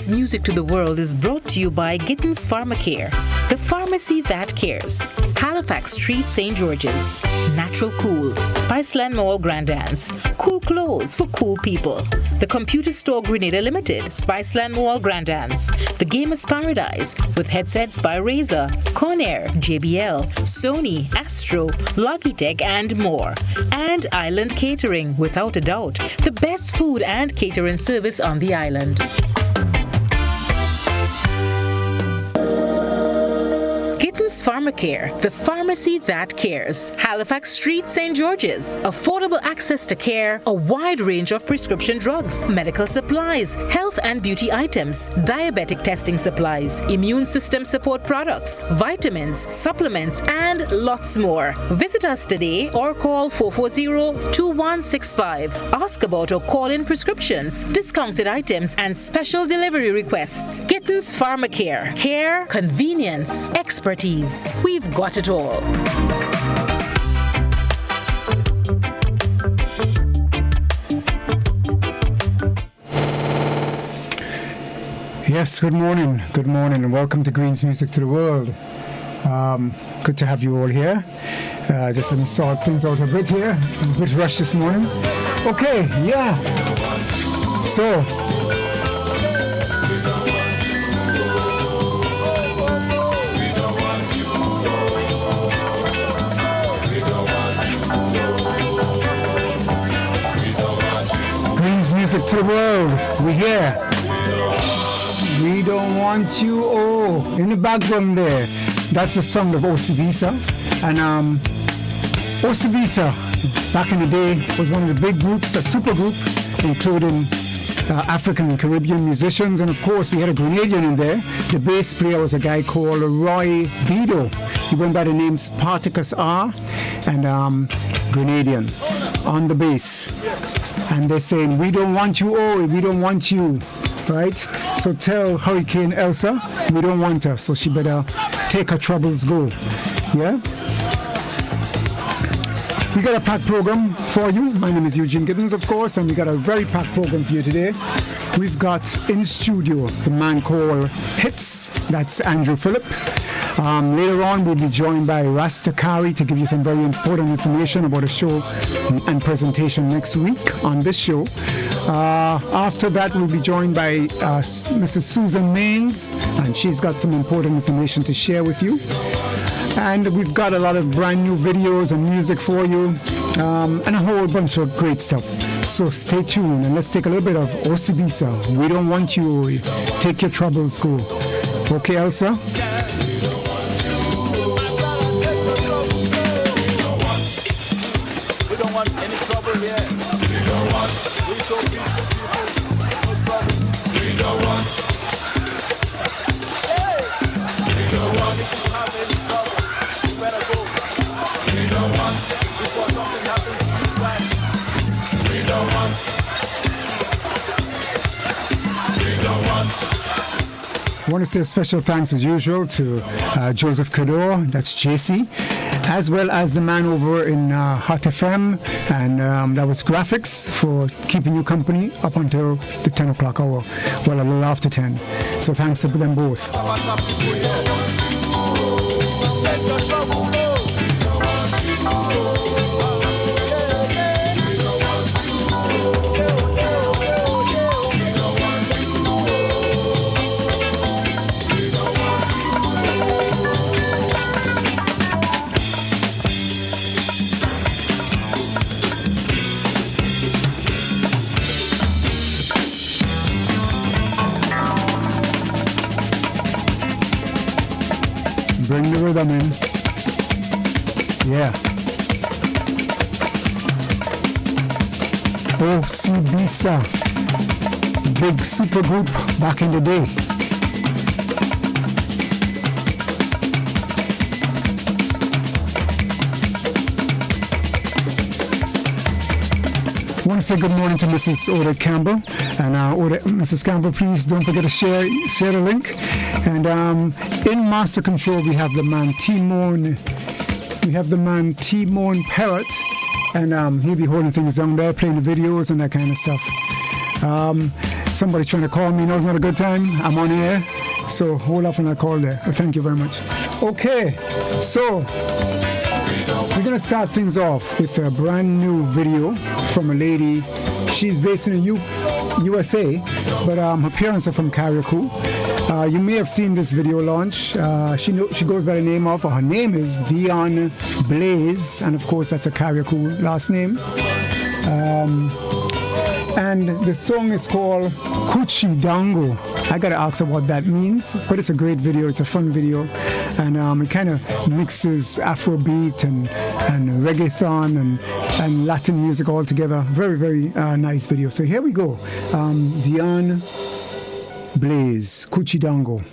Greenz Music to the World is brought to you by Gittins Pharmacare, the pharmacy that cares. Halifax Street, St. George's. Natural Cool, Spiceland Mall Grand Dance. Cool clothes for cool people. The Computer Store Grenada Limited, Spiceland Mall Grand Dance. The Gamers Paradise with headsets by Razer, Conair, JBL, Sony, Astro, Logitech and more. And Island Catering, without a doubt, the best food and catering service on the island. Gittins Pharmacare, the pharmacy that cares. Halifax Street, St. George's. Affordable access to care, a wide range of prescription drugs, medical supplies, health and beauty items, diabetic testing supplies, immune system support products, vitamins, supplements, and lots more. Visit us today or call 440-2165. Ask about or call in prescriptions, discounted items, and special delivery requests. Gittins Pharmacare. Care, convenience, expertise. We've got it all. Yes, good morning, and welcome to Greenz Music to the World. Good to have you all here. Just let me sort things out a bit here. I'm a bit rushed this morning. Okay, yeah. So, Music to the world, we're here. We don't want you all. In the background there, that's the sound of Osibisa. And Osibisa, back in the day, was one of the big groups, a super group, including African and Caribbean musicians. And of course, we had a Grenadian in there. The bass player was a guy called Roy Bido. He went by the name Spartacus R. And Grenadian on the bass. And they're saying, we don't want you all, we don't want you, right? So tell Hurricane Elsa, we don't want her, so she better take her troubles go, yeah? We got a packed program for you. My name is Eugene Gittins, of course, and we got a very packed program for you today. We've got in studio the man called Hitz, that's Andrew Phillip. Later on, we'll be joined by Rasta Kari to give you some very important information about the show and presentation next week on this show. After that, we'll be joined by Mrs. Susan Maines, and she's got some important information to share with you. And we've got a lot of brand new videos and music for you, and a whole bunch of great stuff. So stay tuned, and let's take a little bit of Osibisa. We don't want you. Take your troubles go. Okay, Elsa? I want to say a special thanks as usual to Joseph Cador, that's JC, as well as the man over in Hot FM, and that was Graphics for keeping you company up until the 10 o'clock hour, well, a little after 10. So thanks to them both. Bring the rhythm in. Yeah. Osibisa, big super group back in the day. I want to say good morning to Mrs. Oda Campbell. And Mrs. Campbell, please don't forget to share the link. And in Master Control, we have the man Timon. Parrott, and he'll be holding things down there, playing the videos and that kind of stuff. somebody trying to call me. Now it's not a good time. I'm on air. So hold off on that call there. Thank you very much. Okay, so we're going to start things off with a brand new video from a lady. She's based in the USA, but her parents are from Carriacou. You may have seen this video launch. She goes by the name of, her name is Dion Blaze, and of course that's a Carriacou last name. And the song is called Kuchi Dango. I gotta ask her what that means, but it's a great video. It's a fun video, and it kind of mixes Afrobeat and reggaeton and Latin music all together. Very, very nice video. So here we go. Dion Blaze, Kuchi Dango.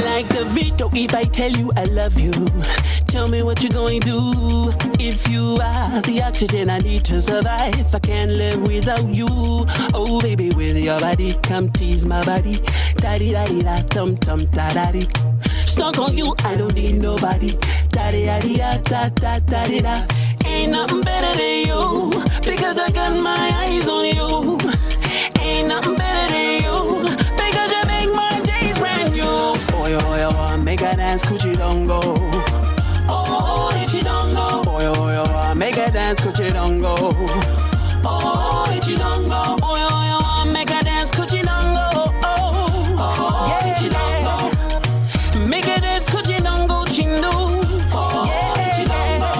Like the video, if I tell you I love you, tell me what you're going to do. If you are the oxygen I need to survive, I can't live without you. Oh baby, with your body, come tease my body. Daddy, daddy, da, tum tum, da daddy. Stuck on you, I don't need nobody. Daddy, daddy, da da da da da. Ain't nothing better than you, because I got my eyes on you. Ain't nothing better than you, because you make my days brand new. Oh, make a dance, Kuchi Dongo. Oh, Ichi Dongo. Oh, make a dance, Kuchi Dongo. Oh, Ichi Dongo. Oh, make a dance, Kuchi Dongo. Oh, yeah, Ichi Dongo. Make a dance, Kuchi Dongo, Chindu. Oh, yeah, Ichi Dongo.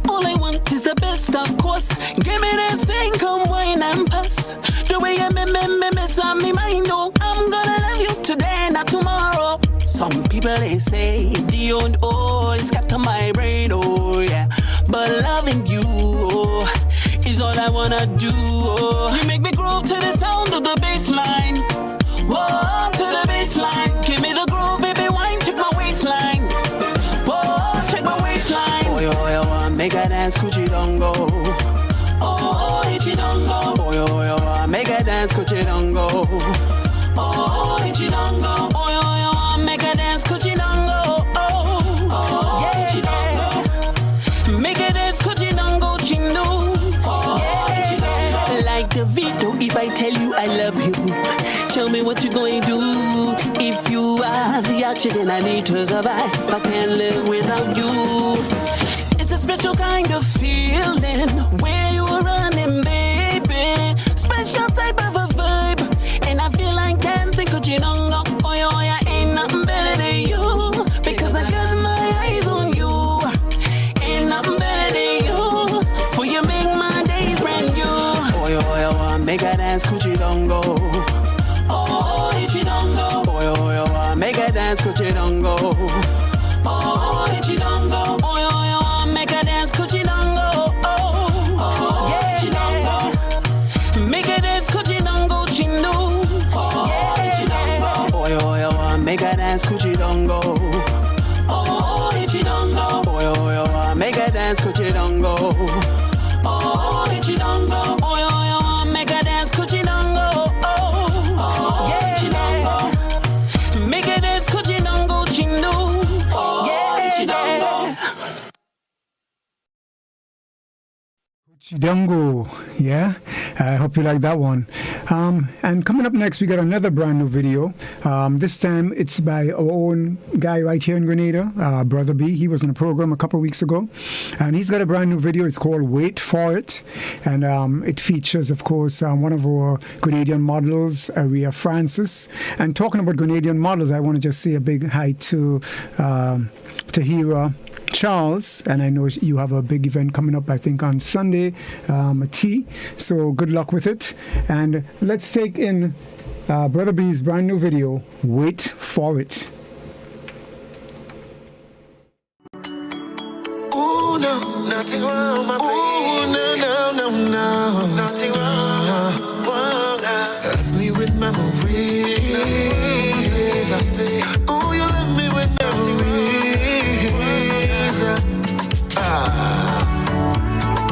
All I want is the best, of course. Give me that thing, come wine and pass. The way you mess on me mind, oh, I'm gonna love you today, not tomorrow. Some people they say Dion, oh, it's got to my brain, oh yeah. But loving you, oh, is all I wanna do. Oh. You make me groove to the sound of the bass line. Whoa, to the bass line. Give me the groove, baby, wine, check my waistline. Whoa, check my waistline. Oh, make a dance, Kuchi Dongo. Oh, Ichi Dongo. Oh, make a dance, Kuchi Dongo. Oh, Ichi Dongo. Oh, make a dance, Kuchi Dongo. Oh, yeah, Ichi Dongo. Make a dance, Kuchi Dongo, Chindu. Oh, yeah, like the video, if I tell you I love you, tell me what you're going to do. If you are the oxygen I need to survive, I can't live without you. It's a special kind of feeling where you are running, baby. Special type of a vibe, and I feel like dancing, Kuchi Dongo. Oh, yeah, ain't nothing better than you, because I got my eyes on you. Ain't nothing better than you, for you make my days brand new. Oh, yeah, make a dance, Kuchi Dongo. Oh, Ichi Dongo. Oh, make a dance, Kuchi Dongo. Oh, Ichi Dongo. Oh, yeah, make a dance, Kuchi Dongo. Oh, yeah, Ichi Dongo. Make a dance, Kuchi Dongo, Chindu. Oh, yeah, Ichi Dongo. Oh, make a dance, Kuchi Dongo. Oh, Ichi Dongo. Oh, make a dance, Kuchi Dongo. Oh, Ichi Dongo. Oh, make a dance, Kuchi Dongo. Oh, yeah, Ichi Dongo. Make a dance, Kuchi Dongo, Chindu. Oh, yeah, Ichi Dongo. Dango, yeah, I hope you like that one. And coming up next, we got another brand new video. This time it's by our own guy right here in Grenada, Brother B. He was in a program a couple of weeks ago, and he's got a brand new video. It's called Wait For It, and it features, of course, one of our Grenadian models, Aria Francis. And talking about Grenadian models, I want to just say a big hi to Tahira Charles, and I know you have a big event coming up, I think on Sunday, a tea, so good luck with it. And let's take in Brother B's brand new video, Wait For It. Ooh, no, nothing wrong, my baby. Ooh, no, nothing wrong. Left me with memories. Ooh, you left me with memories.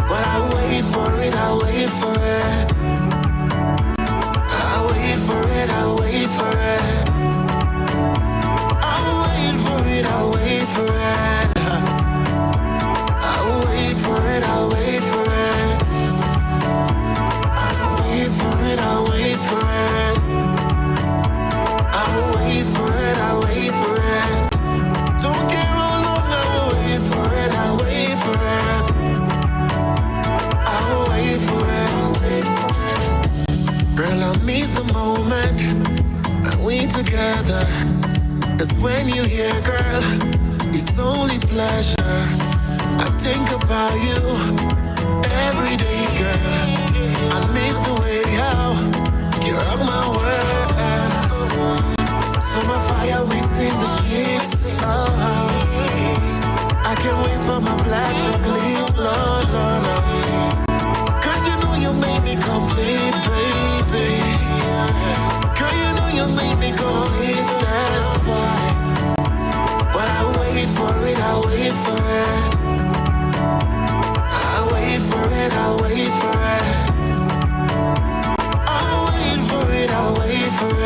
But I wait for it, I wait for it. I wait for it, I wait for it. friend, and we together. Cause when you hear, girl, it's only pleasure. I think about you every day, girl. I miss the way how you rock my world. Summer fire within the sheets. I can't wait for my black chocolate, Lord, Lord, Lord. Cause you know you made me complete, baby. Girl, you know you made me complete, that's why. But I'll wait for it, I'll wait for it. I'll wait for it, I'll wait for it. I'll wait for it, I'll wait for it.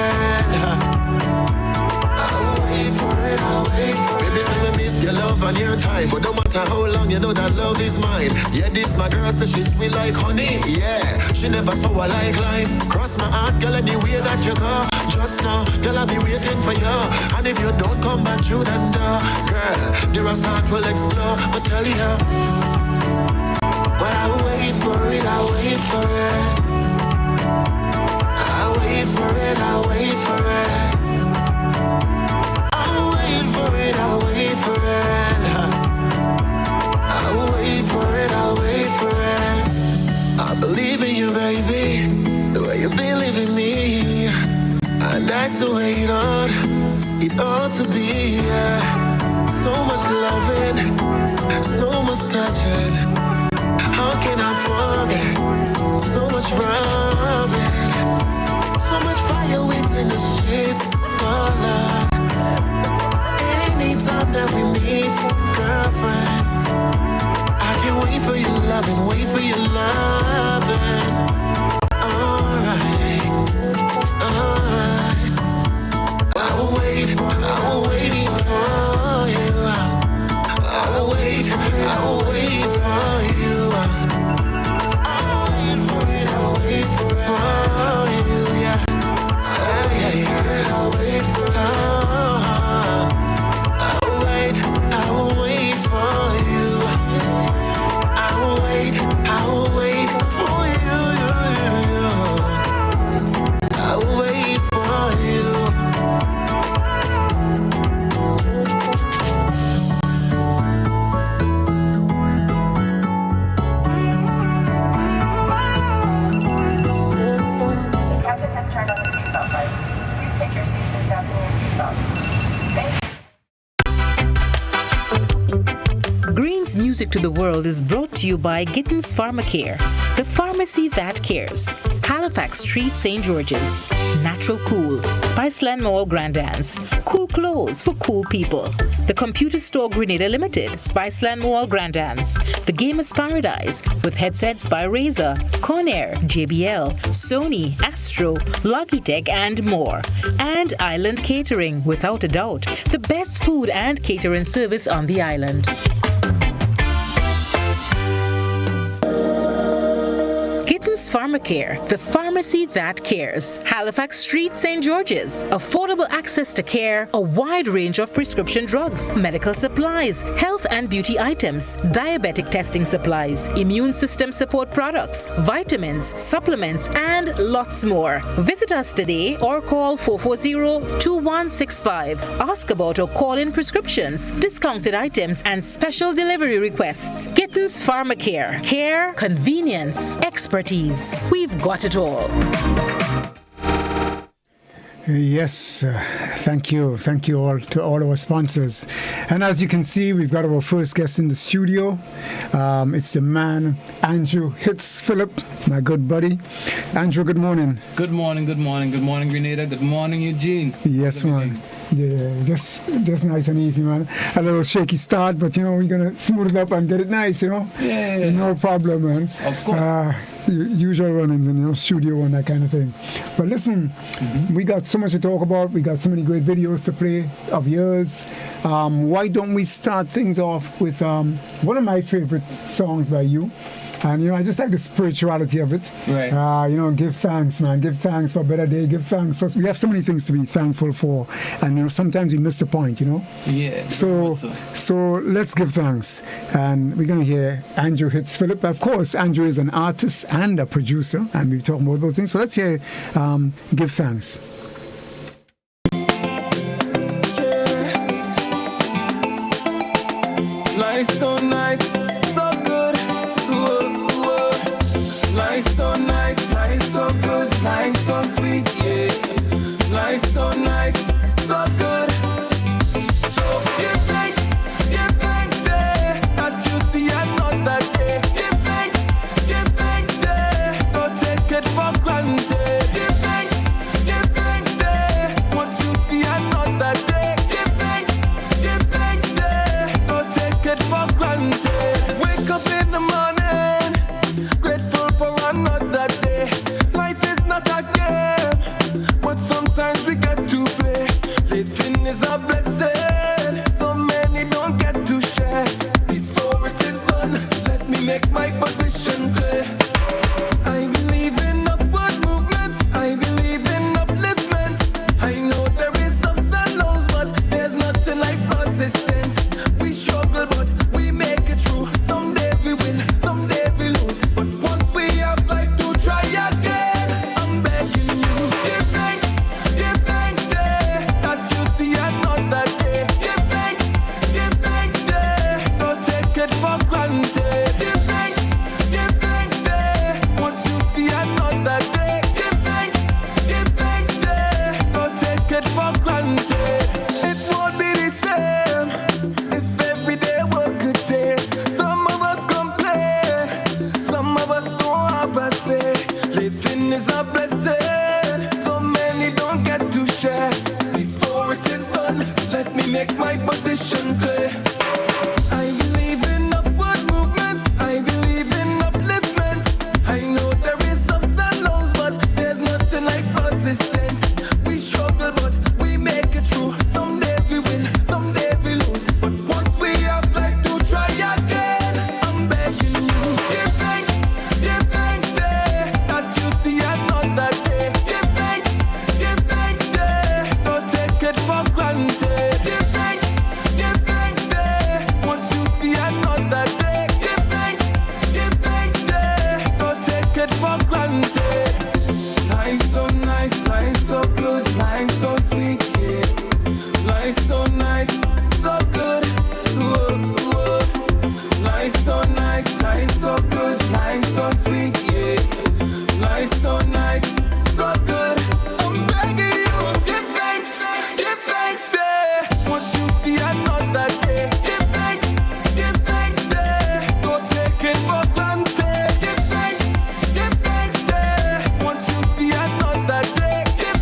I'll wait for it, I'll wait for it. Baby, say we miss your love and your time, but no matter how long, you know that love is mine. Yeah, this my girl says she's sweet like honey. Yeah, she never saw a like lime. Cross my heart, girl, anywhere that you go. Just now, girl, I'll be waiting for you. And if you don't come back through that door, girl, the rest not will explore. But tell you, but I'll wait for it, I'll wait for it. I'll wait for it, I'll wait for it. I'll wait for it, I'll wait for it. I'll wait for it, I'll wait for it. I believe in you, baby, the way you believe in me. And that's the way it ought to be, yeah. So much loving, so much touching. How can I forget? So much rubbing, so much fire within the sheets, oh Lord. Anytime that we meet, girlfriend, I can't wait for your loving, wait for your loving. Alright, alright. I will wait for you. I will wait for you. I will wait for you, yeah. I'll wait for you. I will wait for you. I will wait for you. I will wait for you. Greenz Music to the World is brought to you by Gittins Pharmacare, the pharmacy that cares. Halifax Street, St. George's. Natural Cool, Spiceland Mall, Grand Anse. Cool clothes for cool people. The Computer Store Grenada Limited, Spiceland Mall, Grand Anse. The Gamers Paradise with headsets by Razer, Conair, JBL, Sony, Astro, Logitech, and more. And Island Catering, without a doubt, the best food and catering service on the island. Gittins Pharmacare, the pharmacy that cares. Halifax Street, St. George's. Affordable access to care, a wide range of prescription drugs, medical supplies, health and beauty items, diabetic testing supplies, immune system support products, vitamins, supplements, and lots more. Visit us today or call 440-2165. Ask about or call in prescriptions, discounted items, and special delivery requests. Gittins Pharmacare. Care, convenience, expertise. We've got it all. Yes, thank you all to all our sponsors. And as you can see, we've got our first guest in the studio. It's the man, Andrew Hitz, Phillip, my good buddy. Andrew, good morning. Good morning, Grenada. Good morning, Eugene. Yes, man. Yeah, just nice and easy, man. A little shaky start, but we're gonna smooth it up and get it nice, Yeah. No problem, man. Of course. Usual runnings and studio and that kind of thing. But listen, we got so much to talk about. We got so many great videos to play of yours. Why don't we start things off with one of my favorite songs by you, And, I just like the spirituality of it. Right. Give thanks, man. Give thanks for a better day. Give thanks for... We have so many things to be thankful for. And, sometimes we miss the point, Yeah. So let's give thanks. And we're going to hear Andrew Hitz Phillip. Of course, Andrew is an artist and a producer. And we're talking about those things. So let's hear Give Thanks. Life so nice, so good. Life so nice, life so good, life so sweet, yeah. Life so nice, so good. So give thanks, yeah, that you see another day. Give thanks, yeah, don't take it for granted. Give thanks, yeah, once you see another day. Give thanks, yeah, don't take it for granted. Wake up in the morning, grateful for another day. Life is not a game, but sometimes we got to play. Living is a blessing, so many don't get to share. Before it is done, let me make my position clear. I believe in upward movement, I believe in upliftment. I know there is ups and lows, but there's nothing like persistence. We struggle, but we make it through. Some days we win, some days we lose. But once we have life to try again, I'm begging you. Give thanks, yeah, that you see another day. Give thanks, yeah, don't take it for granted. Give thanks, yeah, once you see another day. Give thanks, yeah, don't take it for granted. It won't be the same if every day were good days. Some of us complain, some of us don't have a say. Living is a blessing, so many don't get to share. Before it is done, let me make my position clear. I believe in upward movement, I believe in upliftment. I know there is ups and lows, but there's nothing like persistence. We struggle, but we make it through. Some days we win, some days we lose. But once we have life to try again, I'm begging you. Give thanks, yeah, that you see another day. Give thanks, yeah, don't take it for granted. Give thanks, yeah, once you see another day. Give thanks, yeah, don't take it for granted. Life so nice, life so good, life so sweet, yeah. Life so nice, so good. Life so nice, life so good, life so sweet, yeah. Life so nice, so good. I'm begging you, give thanks, yeah. Once you see another day. Give thanks, yeah, don't take it for granted. Give thanks, yeah, once you see another day. Give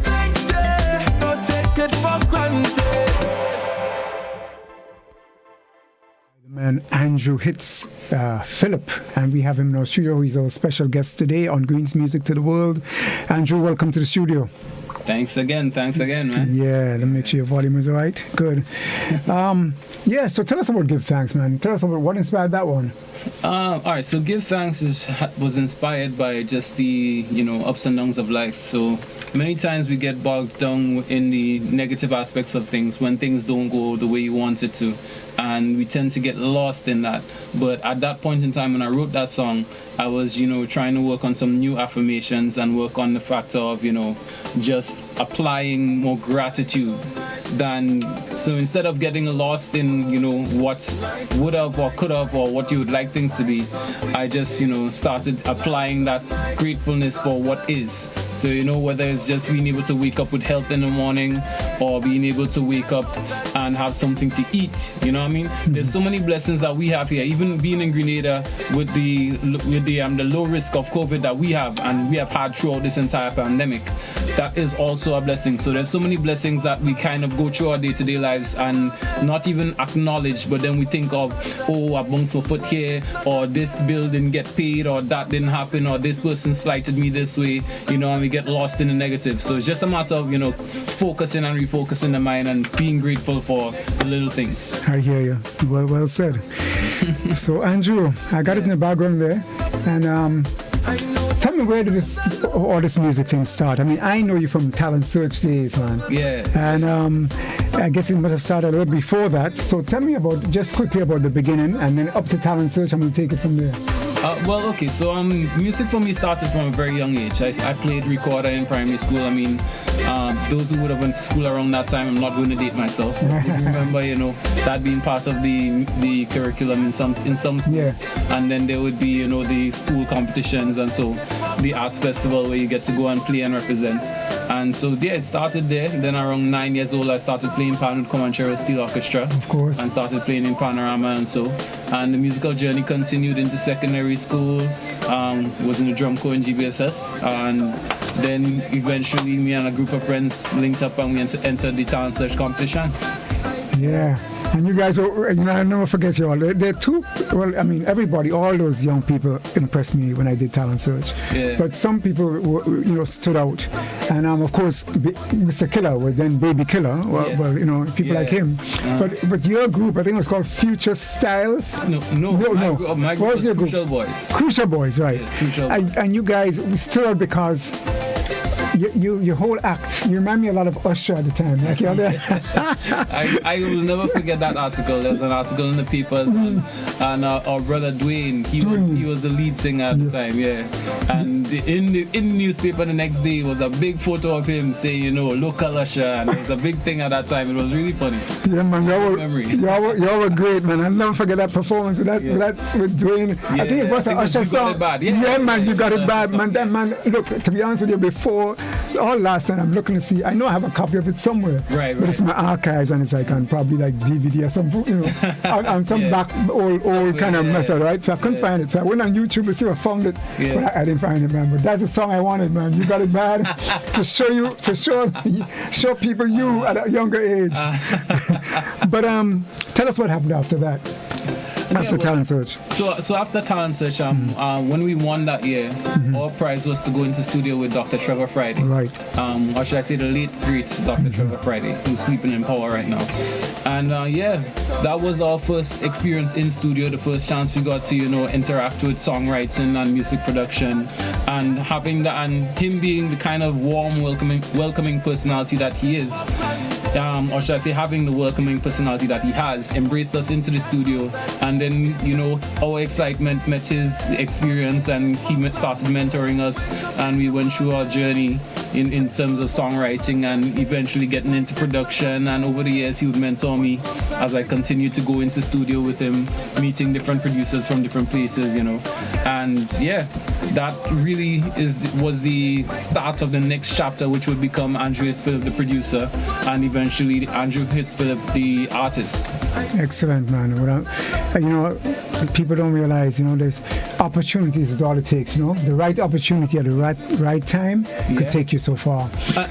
thanks, yeah, don't take it for granted. Man, Andrew Hitz Phillip, and we have him in our studio. He's our special guest today on Greenz Music to the World. Andrew, welcome to the studio. Thanks again, man. Yeah, let me make sure your volume is all right. Good. So tell us about Give Thanks, man. Tell us about what inspired that one. All right, so Give Thanks was inspired by just the ups and downs of life. So many times we get bogged down in the negative aspects of things when things don't go the way you want it to, and we tend to get lost in that. But at that point in time when I wrote that song, I was trying to work on some new affirmations and work on the factor of just applying more gratitude than so instead of getting lost in what would have or could have or what you would like things to be, I just started applying that gratefulness for what is. So whether it's just being able to wake up with health in the morning or being able to wake up and have something to eat, you know what I mean? There's so many blessings that we have here, even being in Grenada with the low risk of COVID that we have and we have had throughout this entire pandemic. That is also a blessing. So there's so many blessings that we kind of go through our day-to-day lives and not even acknowledge, but then we think of, I bumped my foot here, or this bill didn't get paid, or that didn't happen, or this person slighted me this way, and we get lost in the negative. So it's just a matter of, focusing and refocusing the mind and being grateful for the little things. I hear hear you. Well said. So, Andrew, I got it in the background there. And tell me, where did all this music thing start? I mean, I know you from Talent Search days, man. Yeah. And I guess it must have started a little before that. So tell me just quickly about the beginning, and then up to Talent Search, I'm going to take it from there. Well, okay, so music for me started from a very young age. I played recorder in primary school. I mean, those who would have went to school around that time, I'm not going to date myself. I remember, that being part of the curriculum in some schools. Yeah. And then there would be, the school competitions, and so the arts festival where you get to go and play and represent. And so, yeah, it started there. Then around 9 years old, I started playing pan with Comanchero Steel Orchestra. Of course. And started playing in Panorama and so. And the musical journey continued into secondary school. Was in the drum corps in GBSS. And then eventually me and a group of friends linked up and we entered the Talent Search competition. Yeah. And you guys, I'll never forget you all. They're two, well, I mean, everybody, all those young people impressed me when I did Talent Search. Yeah. But some people, stood out. And of course, Mr. Killer was then Baby Killer. Well, Yes. People like him. But your group, I think it was called Future Styles. No. My group was Crucial Boys. Crucial Boys, right. Yes, Crucial Boys. And you guys stood out because your whole act, you remind me a lot of Usher at the time. Like, I will never forget that article. There was an article in the papers, and our brother Dwayne, he was the lead singer at the time, yeah. And in the newspaper the next day was a big photo of him saying, local Usher, and it was a big thing at that time. It was really funny. Yeah, man, y'all were great, man. I'll never forget that performance with Dwayne. Yeah, I think it was an Usher song. Yeah, man, you got it bad, man. That man, look, to be honest with you, before last time I'm looking to see, I know I have a copy of it somewhere, right. But it's my archives, and it's like on probably like DVD or something, on some back old kind of method, right? So I couldn't find it. So I went on YouTube to see if I found it, but I didn't find it, man. But that's the song I wanted, man. You got it bad to show people you at a younger age. But tell us what happened after that. After Talent Search. So after Talent Search, when we won that year, our prize was to go into studio with Dr. Trevor Friday. Right. Or should I say the late, great Dr. Trevor Friday, who's sleeping in power right now. And that was our first experience in studio, the first chance we got to, interact with songwriting and music production. And having that, and him being the kind of warm, welcoming personality that he is. Or should I say having the welcoming personality that he has, embraced us into the studio, and then our excitement met his experience, and he started mentoring us, and we went through our journey in terms of songwriting and eventually getting into production. And over the years he would mentor me as I continued to go into the studio with him, meeting different producers from different places, and that really was the start of the next chapter, which would become Andrew Phillip, the producer, and eventually Andrew Phillip, the artist. Excellent, man. People don't realize, there's opportunities is all it takes, The right opportunity at the right time could take you so far.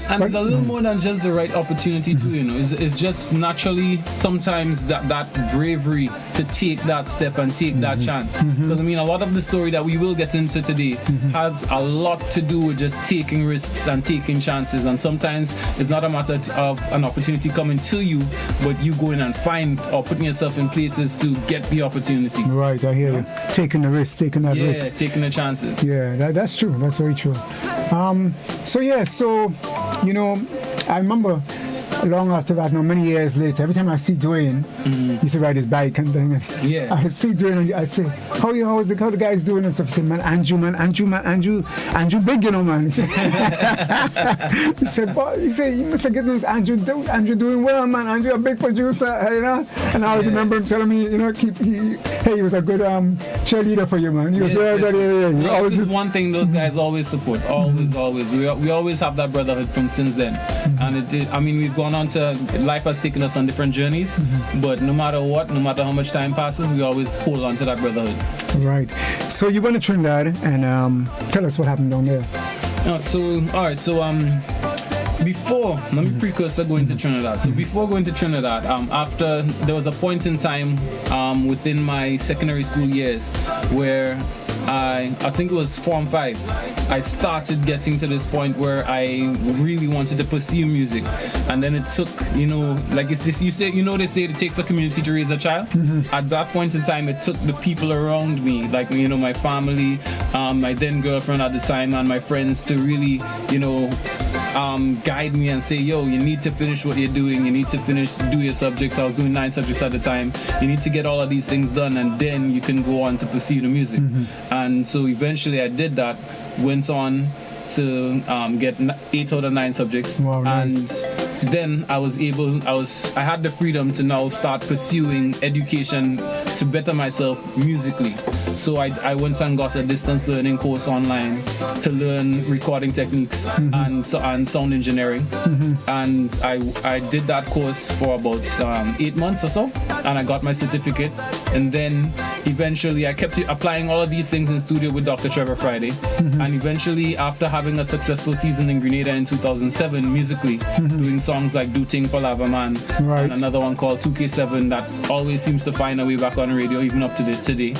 And it's a little more than just the right opportunity too, It's just naturally sometimes that bravery to take that step and take that chance. Because a lot of the story that we will get into today has a lot to do with just taking risks and taking chances. And sometimes it's not a matter of an opportunity coming to you, but you going and find or putting yourself in places to get the opportunity. Right, I hear you. Taking the risk, taking that risk. Yeah, taking the chances. Yeah, that's true. That's very true. I remember long after that, many years later, every time I see Dwayne, he used to ride his bike and then I see Dwayne and I say, how the guys doing and stuff. I say, Andrew big, man. He said, you must have given us Andrew doing well, man. Andrew a big producer, And I always remember him telling me, he was a good cheerleader for you, man. He was This is one thing those guys always support. Always. We always have that brotherhood from since then. And we've gone on to, life has taken us on different journeys, but no matter what, no matter how much time passes, we always hold on to that brotherhood. Right. So you went to Trinidad, and tell us what happened down there. Before, let me precursor going to Trinidad. So before going to Trinidad, after there was a point in time within my secondary school years where I think it was Form 5, I started getting to this point where I really wanted to pursue music. And then it took, like it's this, they say it takes a community to raise a child. At that point in time, it took the people around me, like, my family, my then girlfriend at the time, and my friends to really, guide me and say, yo, you need to finish what you're doing. You need to do your subjects. I was doing 9 subjects at the time. You need to get all of these things done, and then you can go on to pursue the music. And so eventually I did that, went on to get 8 out of 9 subjects. Wow, nice. And then I had the freedom to now start pursuing education to better myself musically. So I went and got a distance learning course online to learn recording techniques and sound engineering. And I did that course for about 8 months or so, and I got my certificate. And then eventually I kept applying all of these things in studio with Dr. Trevor Friday. And eventually, after having a successful season in Grenada in 2007 musically, doing songs like Do Ting for Lava Man, and another one called 2K7 that always seems to find a way back on the radio even up to today.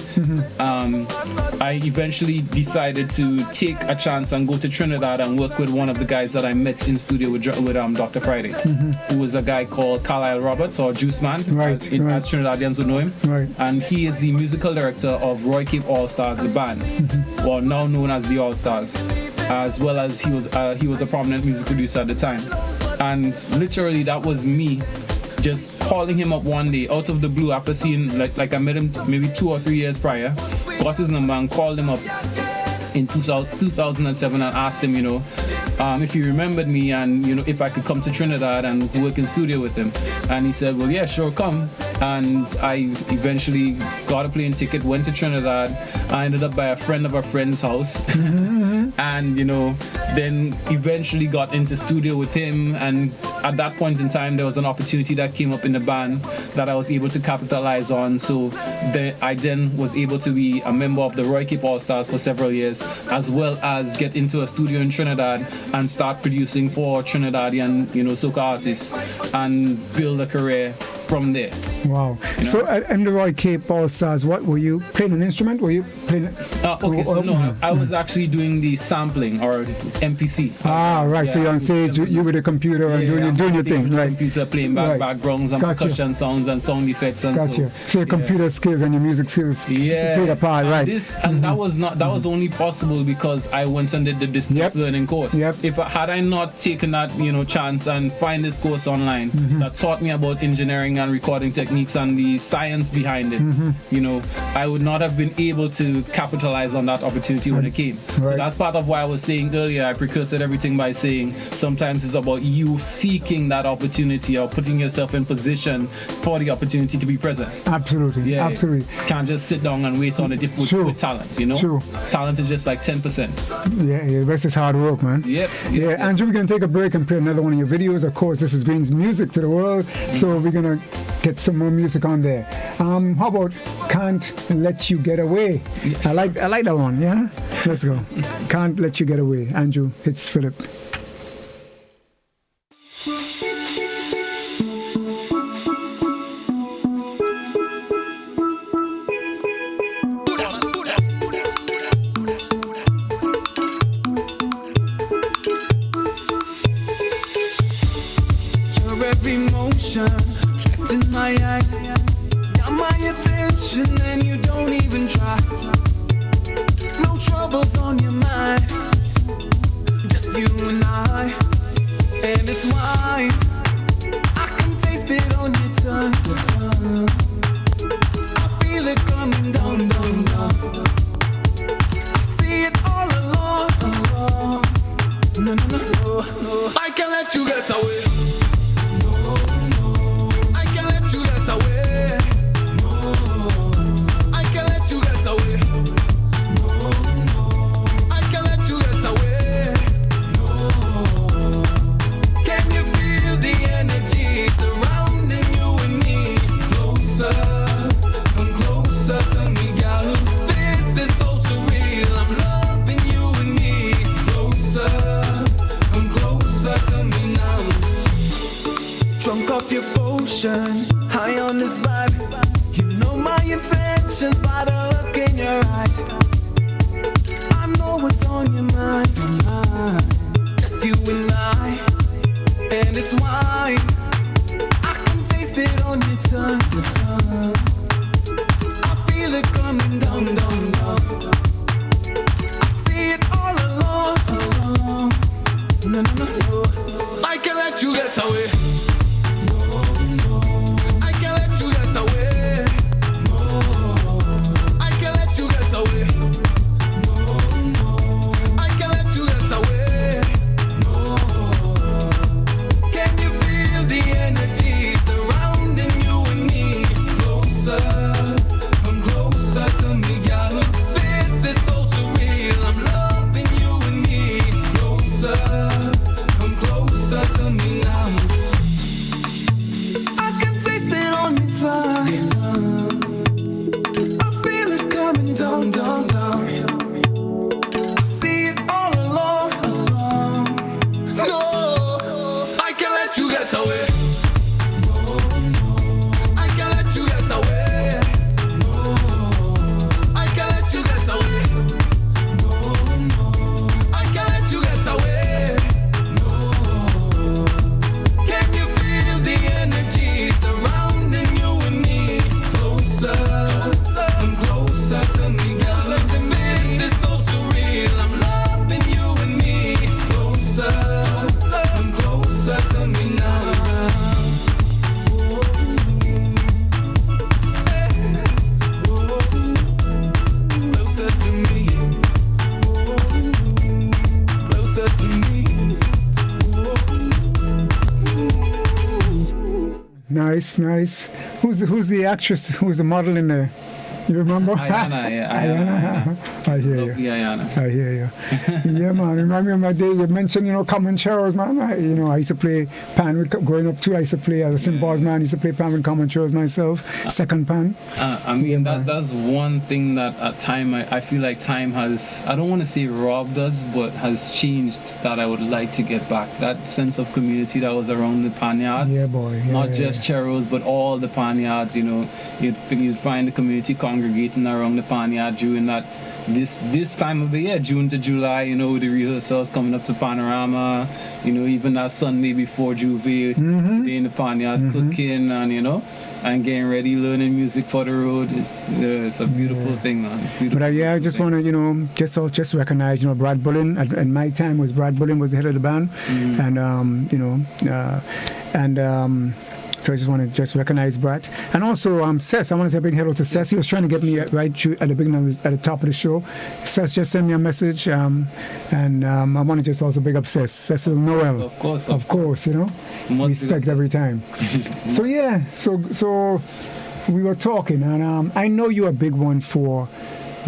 I eventually decided to take a chance and go to Trinidad and work with one of the guys that I met in studio with Dr. Friday, who was a guy called Carlisle Roberts, or Juice Man, as Trinidadians would know him. And he is the musical director of Roy Cape All Stars, the band, or now known as the All Stars, as well as he was a prominent music producer at the time. And literally that was me just calling him up one day out of the blue after seeing, like I met him maybe 2 or 3 years prior, got his number and called him up in 2007 and asked him, if he remembered me and, if I could come to Trinidad and work in studio with him. And he said, well, yeah, sure, come. And I eventually got a plane ticket, went to Trinidad. I ended up by a friend of a friend's house. And, then eventually got into studio with him. And at that point in time, there was an opportunity that came up in the band that I was able to capitalize on. So I then was able to be a member of the Roy Cape All Stars for several years, as well as get into a studio in Trinidad and start producing for Trinidadian, soca artists, and build a career from there. Wow. So in the Roy Cape All Stars, what were you playing an instrument? Were you playing? I was actually doing the sampling, or MPC. Right. So you're on stage, you with a computer and doing your thing, right? Computer, playing backgrounds and percussion sounds and sound effects and so your computer skills and your music skills played a part, right? That was only possible because I went and did the distance learning course. If had I not taken that chance and find this course online that taught me about engineering and recording techniques and the science behind it, I would not have been able to capitalize on that opportunity when it came. So that's part of why I was saying earlier, I precursed everything by saying sometimes it's about you seeking that opportunity or putting yourself in position for the opportunity to be present. Absolutely. Absolutely. Can't just sit down and wait on it with talent, True. Talent is just like 10%. Yeah, the rest is hard work, man. Yep. Andrew, we're going to take a break and play another one of your videos. Of course, this is Greenz Music to the World, so we're going to get some more music on there. How about Can't Let You Get Away? I like that one, yeah? Let's go. Can't Let You Get Away. Andrew, Hitz, Phillip. Your every motion trapped in my eyes, got my attention and you don't even try. No troubles on your mind, just you and I. And it's why I can taste it on your tongue. I feel it coming down, down, down. I see it all along. No, no, no, no. I can't let you get away. High on this vibe, you know my intentions by the look in your eyes. know what's on your mind. Just you and I, and it's wine. I can taste it on your tongue. I feel it coming down, down, down. I see it all along. No, no, no, no. I can't let you get away. I can't let you get away. I can't let you get away. I can't let you get away. Can you feel the energy surrounding you and me? Closer, come closer to me, girl. This is so surreal. I'm loving you and me. Closer, come closer to me now. I can taste it on your tongue. I feel it coming down, down, down. See it all along. No, I can't let you get away. I can't let you get away. I can't let you get away. I can't let you get away. Can you feel the energy surrounding you and me? Closer, come closer to me, girl. This is so surreal. I'm loving you and me. Closer, come closer to me now. Closer to me. Closer to me. Nice, nice. Who's the actress? Who's the model in there? You remember? Ayana, yeah, Ayana. I hear Lovely you. Ayana. I hear you. Yeah, man. Remind me of my day. You mentioned, common chairs, man. I used to play pan with, growing up too. I used to play as a St. Paul's man. I used to play pan with common chairs myself. Second pan. I mean, that's one thing that at time I feel like time has, I don't want to say robbed us, but has changed, that I would like to get back. That sense of community that was around the panyards. Yeah, boy. Yeah, Not just churros, but all the panyards, you'd find the community congregating around the panyard during that this time of the year, June to July, the rehearsals coming up to Panorama, even that Sunday before Juve, day in the panyard, cooking and getting ready, learning music for the road. It's a beautiful thing, man. Beautiful, But I just want to, just recognize, Brad Bullen. At my time, Brad Bullen was the head of the band, so I just want to recognize Brad. And also Sess, I want to say a big hello to Sess. He was trying to get me right at the beginning, at the top of the show. Sess just sent me a message, and I want to just also big up Sess. Cecil Noel. Of course, respect every time. So yeah, so we were talking, and I know you're a big one for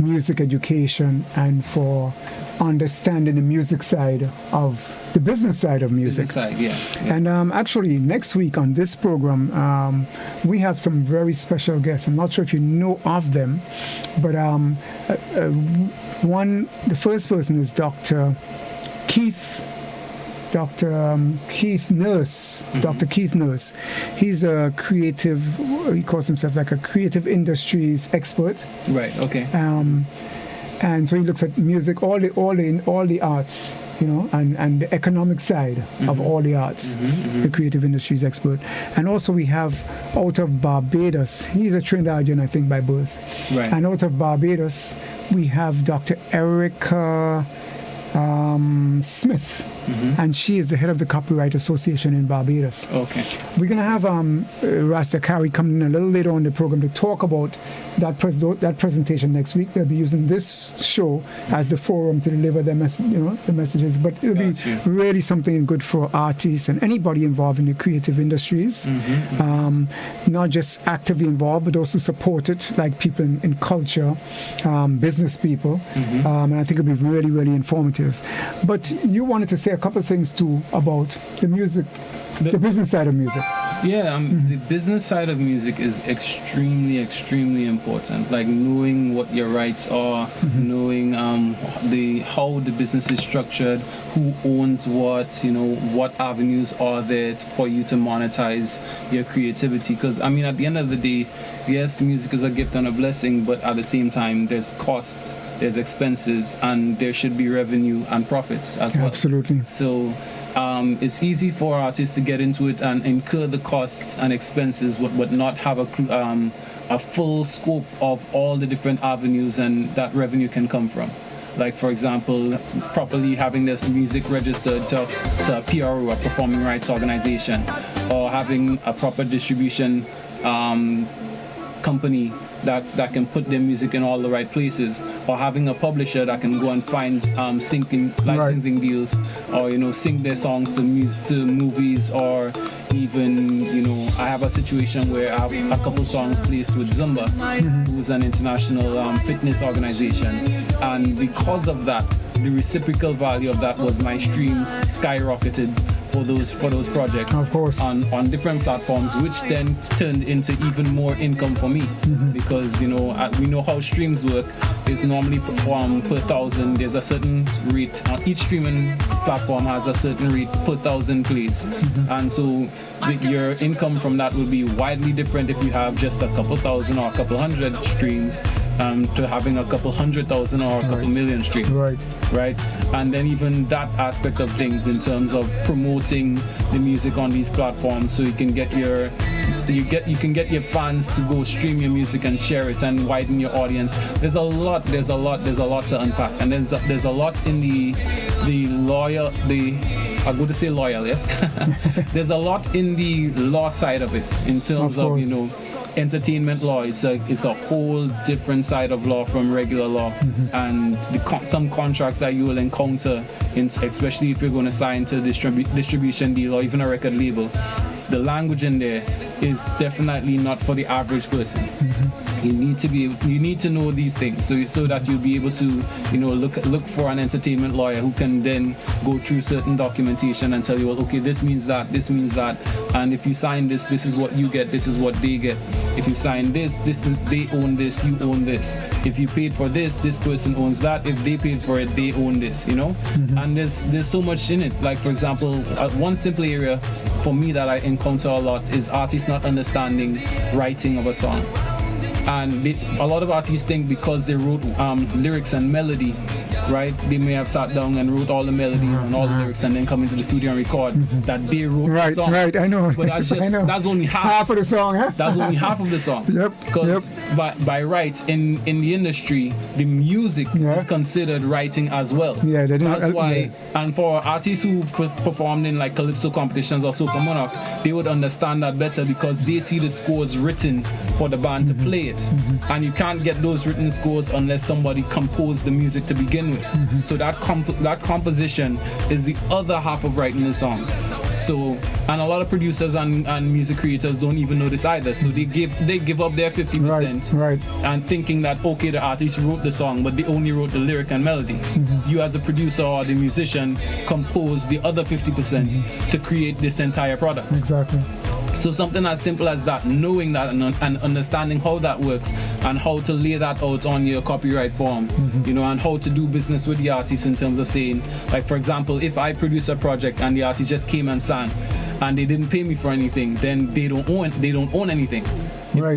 music education and for understanding the music side of the business side of music. Business side, yeah. And actually, next week on this program, we have some very special guests. I'm not sure if you know of them, but the first person is Dr. Keith Nurse. Dr. Keith Nurse. He's a creative, he calls himself like a creative industries expert. Right, okay. And so he looks at music, all the arts, and the economic side of all the arts, the creative industries expert. And also we have out of Barbados, he's a Trinidadian, I think, by birth. Right. And out of Barbados, we have Dr. Erica Smith, and she is the head of the Copyright Association in Barbados. Okay. We're going to have Rasta Kari coming in a little later on the program to talk about that presentation next week. They'll be using this show as the forum to deliver the messages. But it'll be really something good for artists and anybody involved in the creative industries. Not just actively involved, but also supported, like people in culture, business people. And I think it'll be really, really informative. But you wanted to say a couple of things too about the music, the business side of music. Yeah, the business side of music is extremely, extremely important. Like knowing what your rights are, knowing how the business is structured, who owns what, what avenues are there for you to monetize your creativity. Because at the end of the day, yes, music is a gift and a blessing, but at the same time, there's costs there's expenses, and there should be revenue and profits as well. Absolutely. So it's easy for artists to get into it and incur the costs and expenses, but not have a full scope of all the different avenues and that revenue can come from. Like, for example, properly having this music registered to a PRO, a performing rights organization, or having a proper distribution company that can put their music in all the right places, or having a publisher that can go and find licensing deals, or sing their songs to movies, or even I have a situation where I have a couple songs placed with Zumba, who's an international fitness organization, and because of that, the reciprocal value of that was my streams skyrocketed for those projects, of course, on different platforms, which then turned into even more income for me, because we know how streams work. It's normally per 1,000. There's a certain rate. Each streaming platform has a certain rate per 1,000 plays, and so your income from that will be widely different if you have just a couple thousand or a couple hundred streams, to having a couple 100,000 or a couple million streams. Right. And then even that aspect of things in terms of promoting the music on these platforms, so you can get your fans to go stream your music and share it and widen your audience. There's a lot to unpack, and there's a lot in I'm going to say loyal, yes. There's a lot in the law side of it, in terms of entertainment law. It's a whole different side of law from regular law, and some contracts that you will encounter, especially if you're going to sign to a distribution deal or even a record label, the language in there is definitely not for the average person. You need to know these things so that you'll be able to look for an entertainment lawyer who can then go through certain documentation and tell you, well, okay, this means that, and if you sign this is what you get, this is what they get. If you sign this is they own this, you own this. If you paid for this person owns that. If they paid for it, they own this. And there's so much in it. Like, for example, one simple area for me that I encounter a lot is artists not understanding writing of a song. And a lot of artists think because they wrote lyrics and melody, right? They may have sat down and wrote all the melody and all the lyrics and then come into the studio and record that they wrote the song. Right, I know. But that's only half of the song, huh? That's only half of the song. Because by right, in the industry, the music is considered writing as well. That's why, and for artists who performed in like calypso competitions or soca monarch, they would understand that better because they see the scores written for the band to play it. And you can't get those written scores unless somebody composed the music to begin with. So that composition is the other half of writing the song. So, and a lot of producers and music creators don't even know this either. So they give up their 50% and thinking that, okay, the artist wrote the song, but they only wrote the lyric and melody. You as a producer or the musician composed the other 50% to create this entire product. Exactly. So something as simple as that, knowing that and understanding how that works and how to lay that out on your copyright form, and how to do business with the artist in terms of saying, like, for example, if I produce a project and the artist just came and sang and they didn't pay me for anything, then they don't own anything.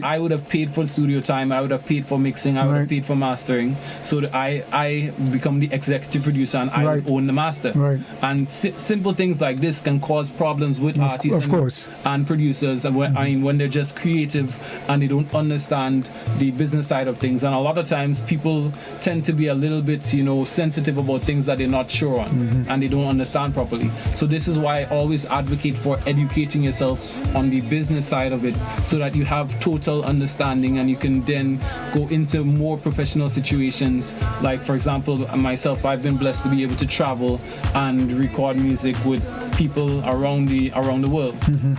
I would have paid for studio time, I would have paid for mixing, I would have paid for mastering, so that I become the executive producer and I would own the master. And simple things like this can cause problems with artists and producers when they're just creative and they don't understand the business side of things. And a lot of times people tend to be a little bit sensitive about things that they're not sure on and they don't understand properly. So this is why I always advocate for educating yourself on the business side of it, so that you have total understanding and you can then go into more professional situations. Like, for example, myself, I've been blessed to be able to travel and record music with people around the world,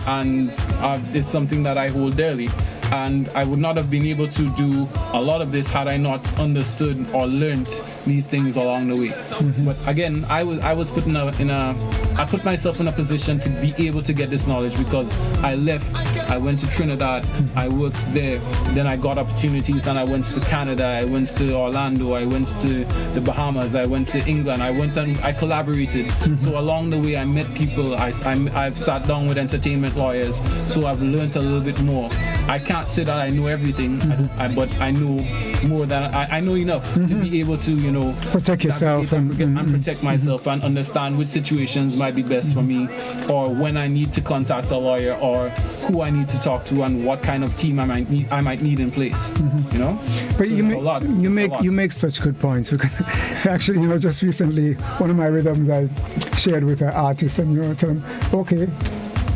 and it's something that I hold dearly. And I would not have been able to do a lot of this had I not understood or learned these things along the way. But again, I put myself in a position to be able to get this knowledge because I left. I went to Trinidad. I worked there. Then I got opportunities. And I went to Canada. I went to Orlando. I went to the Bahamas. I went to England. I went and I collaborated. So along the way, I met people. I've sat down with entertainment lawyers. So I've learned a little bit more. I can't say that I know everything, but I know more than I know enough to be able to, you know, protect yourself and protect myself and understand which situations might be best for me, or when I need to contact a lawyer, or who I need to talk to, and what kind of team I might need in place. You know, but so you make such good points, because actually, you know, just recently one of my rhythms I shared with an artist, and you know, tell him, okay,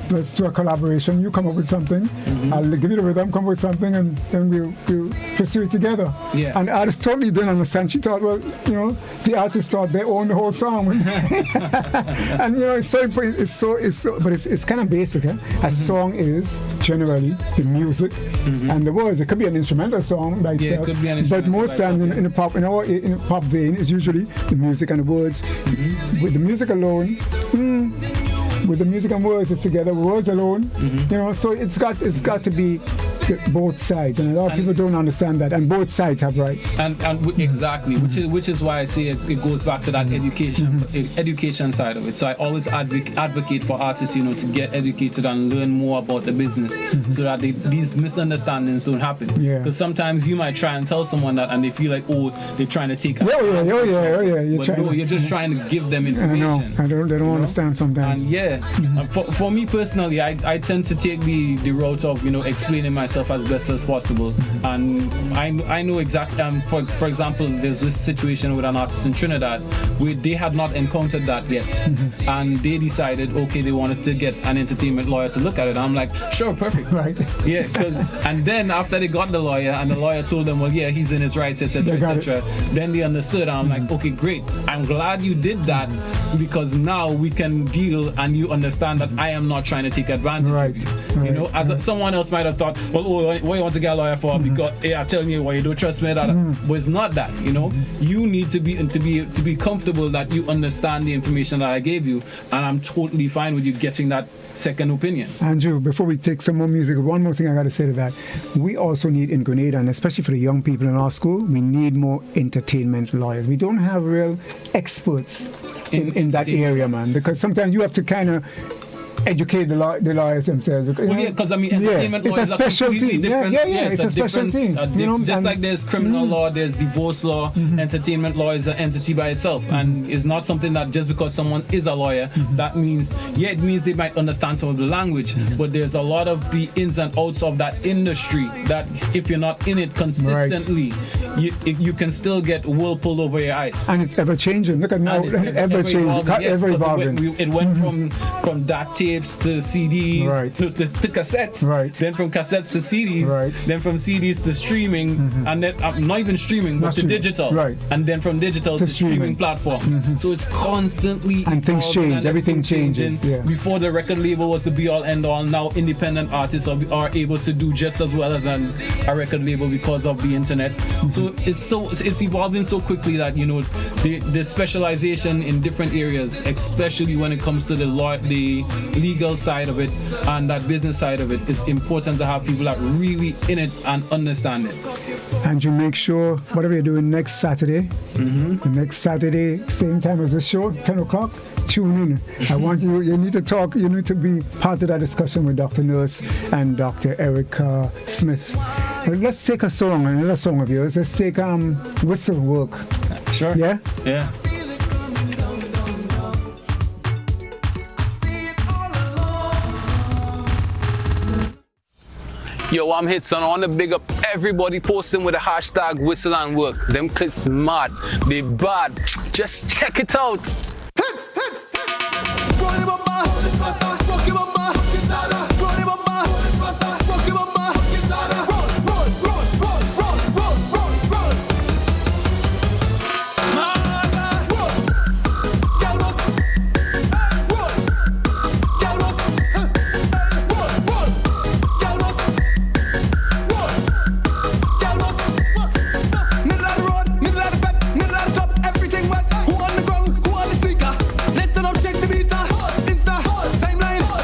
let's do a collaboration. You come up with something, I'll give you the rhythm, come up with something, and then we'll pursue it together. Yeah. And the artist totally didn't understand. She thought, well, you know, the artist thought they owned the whole song. And you know, it's kind of basic. A song is generally the music and the words. It could be an instrumental song by itself, it could be an instrumental, but most times in the pop vein is usually the music and the words. With the music alone. With the music and words, it's together. Words alone, you know. So it's got to be both sides, and a lot of people don't understand that. And both sides have rights. And exactly, which is why I say it goes back to that education side of it. So I always advocate for artists, you know, to get educated and learn more about the business, so that these misunderstandings don't happen. Yeah. Because sometimes you might try and tell someone that, and they feel like, oh, they're trying to take. You're just trying to give them information. They don't understand sometimes. And for me personally, I tend to take the route of, you know, explaining myself as best as possible. And I know exactly. For example, there's this situation with an artist in Trinidad where they had not encountered that yet, and they decided, okay, they wanted to get an entertainment lawyer to look at it. I'm like, sure, perfect, right? Yeah, and then after they got the lawyer, and the lawyer told them, well, yeah, he's in his rights, etc., etc. Then they understood. And I'm like, okay, great. I'm glad you did that, because now we can deal, and you understand that I am not trying to take advantage of you. You know, as someone else might have thought, well, what you want to get a lawyer for? Because I'm telling you, you don't trust me. But it's not that. You know, you need to be comfortable that you understand the information that I gave you, and I'm totally fine with you getting that second opinion. Andrew, before we take some more music, one more thing I got to say to that. We also need in Grenada, and especially for the young people in our school, we need more entertainment lawyers. We don't have real experts in that area, man, because sometimes you have to kind of educate the lawyers themselves. Because entertainment law is a specialty. It's a specialty. Just like there's criminal law, there's divorce law. Entertainment law is an entity by itself, and it's not something that just because someone is a lawyer, that means it means they might understand some of the language, but there's a lot of the ins and outs of that industry that if you're not in it consistently, you can still get wool pulled over your eyes. And it's ever changing. Look at now, ever changing, ever evolving. It went from that tapes to CDs to cassettes, then from cassettes to CDs, then from CDs to streaming, and then not even streaming, but to digital, and then from digital to streaming platforms. So it's constantly and things change. Everything changes. Before the record label was the be all end all, now independent artists are able to do just as well as a record label because of the internet. So it's evolving so quickly that, you know, the specialization in different areas, especially when it comes to the legal side of it and that business side of it, is important to have people that really in it and understand it. And you make sure whatever you're doing next Saturday, the next Saturday, same time as the show, 10 o'clock, tune in. I want you need to talk, you need to be part of that discussion with Dr. Nurse and Dr. Erica Smith. Let's take a song, another song of yours. Let's take Whistle Work. Sure. Yeah? Yeah. Yo, I'm Hitz, and I want to big up everybody posting with the hashtag Whistle and Work. Them clips mad, they bad. Just check it out. Hitz, Hitz, Hitz. Roll him up, rock him up, roll him up, rock him up,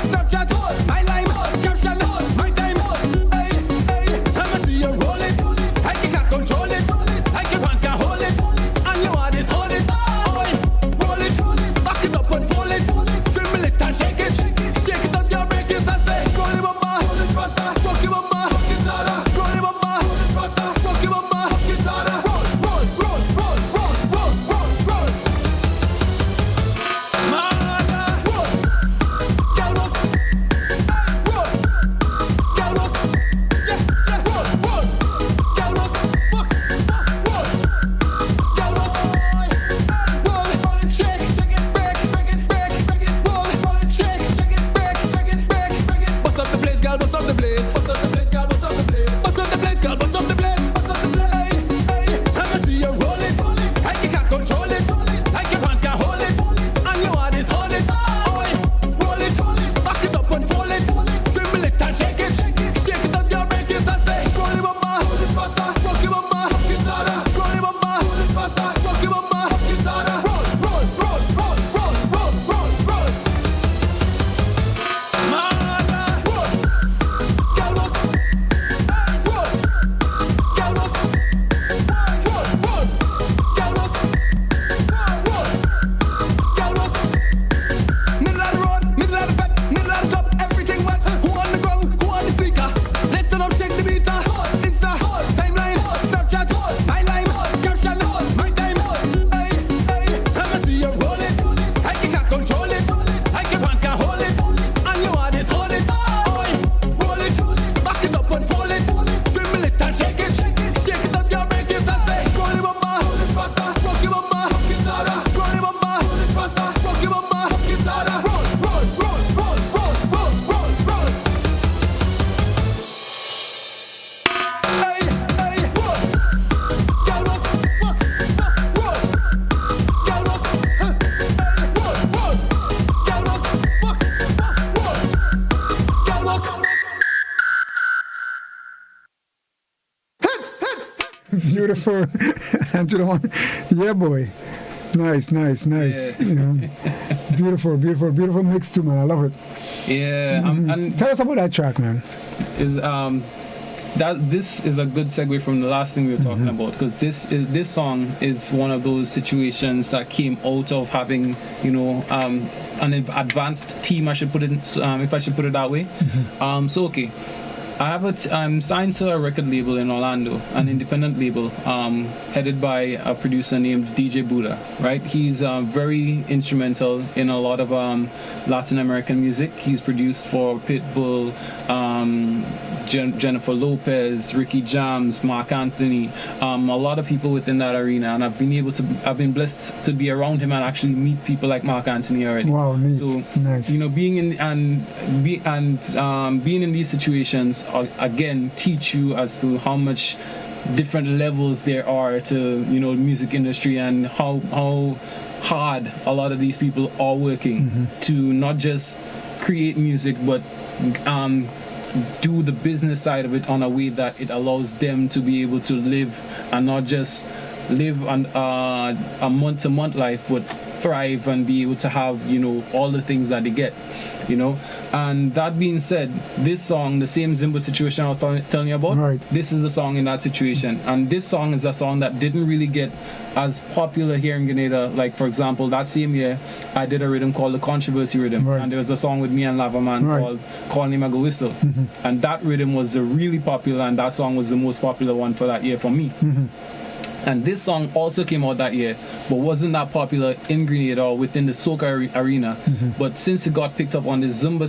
Snapchat beautiful. And you know, yeah, boy. Nice. Yeah. You know, beautiful mix too, man. I love it. Yeah. And Tell us about that track, man. is that this is a good segue from the last thing we were talking about, because this song is one of those situations that came out of having, you know, an advanced team. I should put it if I should put it that way. So okay, I'm signed to a record label in Orlando, an independent label, headed by a producer named DJ Buddha. Right, he's very instrumental in a lot of Latin American music. He's produced for Pitbull, Jennifer Lopez, Ricky Jams, Mark Anthony, a lot of people within that arena, and I've been blessed to be around him and actually meet people like Mark Anthony already. Wow, neat. So Nice. you know, being in these situations again teach you as to how much different levels there are to, you know, music industry, and how hard a lot of these people are working to not just create music but do the business side of it on a way that it allows them to be able to live, and not just live on a month-to-month life, but thrive and be able to have, you know, all the things that they get, you know. And that being said, this song, the same Zimba situation I was telling you about, Right. this is the song in that situation. And this song is a song that didn't really get as popular here in Grenada. Like, for example, that same year, I did a rhythm called the Controversy Rhythm. Right. And there was a song with me and Lava Man Right. called Call Him a Go Whistle. And that rhythm was really popular, and that song was the most popular one for that year for me. And this song also came out that year, but wasn't that popular in Grenada or within the soca arena. But since it got picked up on the Zumba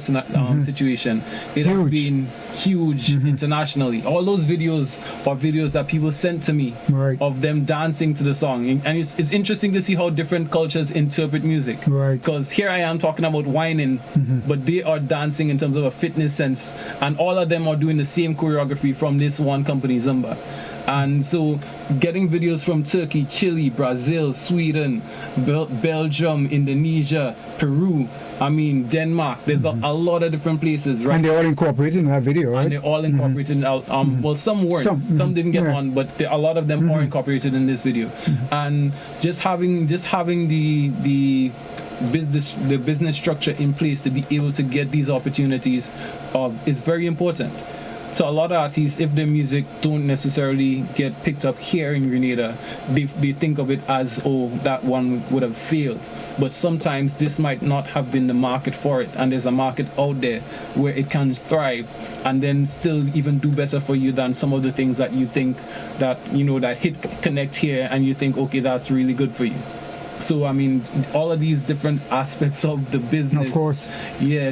situation, it has Huge. been huge internationally. All those videos are videos that people sent to me Right. of them dancing to the song. And it's interesting to see how different cultures interpret music. Right. Because here I am talking about whining, but they are dancing in terms of a fitness sense. And all of them are doing the same choreography from this one company, Zumba. And so getting videos from Turkey, Chile, Brazil, Sweden, Belgium, Indonesia, Peru, I mean Denmark, there's a lot of different places, right? And they're all incorporated in that video, right? And they're all incorporated. Well, some weren't. Some didn't get Yeah. on, but a lot of them are incorporated in this video. And just having the business structure in place to be able to get these opportunities is very important. So a lot of artists, if their music don't necessarily get picked up here in Grenada, they think of it as, oh, that one would have failed. But sometimes this might not have been the market for it, and there's a market out there where it can thrive and then still even do better for you than some of the things that you think that, you know, that hit connect here and you think, okay, that's really good for you. So I mean, all of these different aspects of the business, Of course.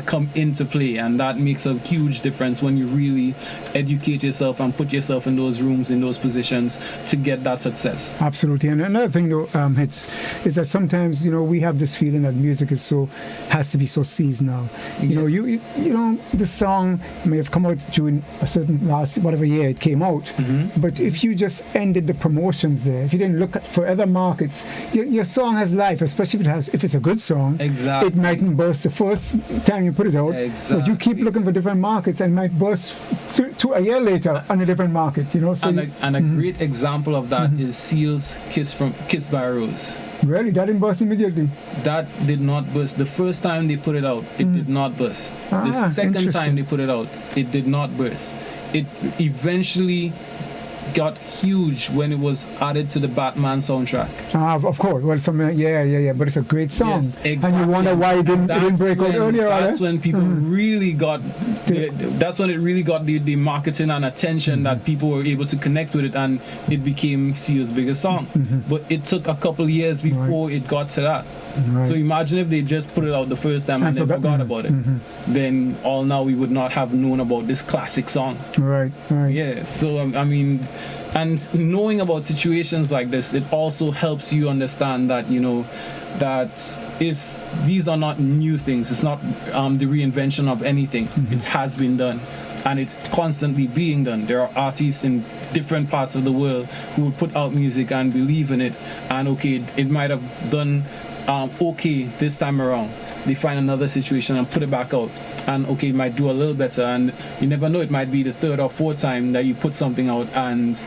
come into play, and that makes a huge difference when you really educate yourself and put yourself in those rooms, in those positions to get that success. Absolutely. And another thing, though, Hitz, is that sometimes, you know, we have this feeling that music has to be so seasonal. You know, you know, the song may have come out during a certain whatever year it came out, but if you just ended the promotions there, if you didn't look for other markets, your song has life, especially if it's a good song. Exactly. It mightn't burst the first time you put it out, but you keep looking for different markets and might burst to a year later on a different market. You know, so and a great example of that is Seal's Kiss by a Rose. Really, that didn't burst immediately. That did not burst. The first time they put it out, it did not burst. The second interesting. time they put it out, it did not burst. It eventually got huge when it was added to the Batman soundtrack. Of course. Well, yeah. But it's a great song. Yes, exactly. And you wonder why it didn't break out earlier. That's when people really got. That's when it really got the marketing and attention that people were able to connect with it, and it became Seal's biggest song. But it took a couple years before it got to that. Right. So imagine if they just put it out the first time and then forgot about it. Then all now we would not have known about this classic song. Right. Yeah. So I mean, and knowing about situations like this, it also helps you understand that, you know, these are not new things. It's not the reinvention of anything. It has been done, and it's constantly being done. There are artists in different parts of the world who would put out music and believe in it, and okay, it might have done okay this time around. They find another situation and put it back out, and okay, it might do a little better, and you never know, it might be the third or fourth time that you put something out and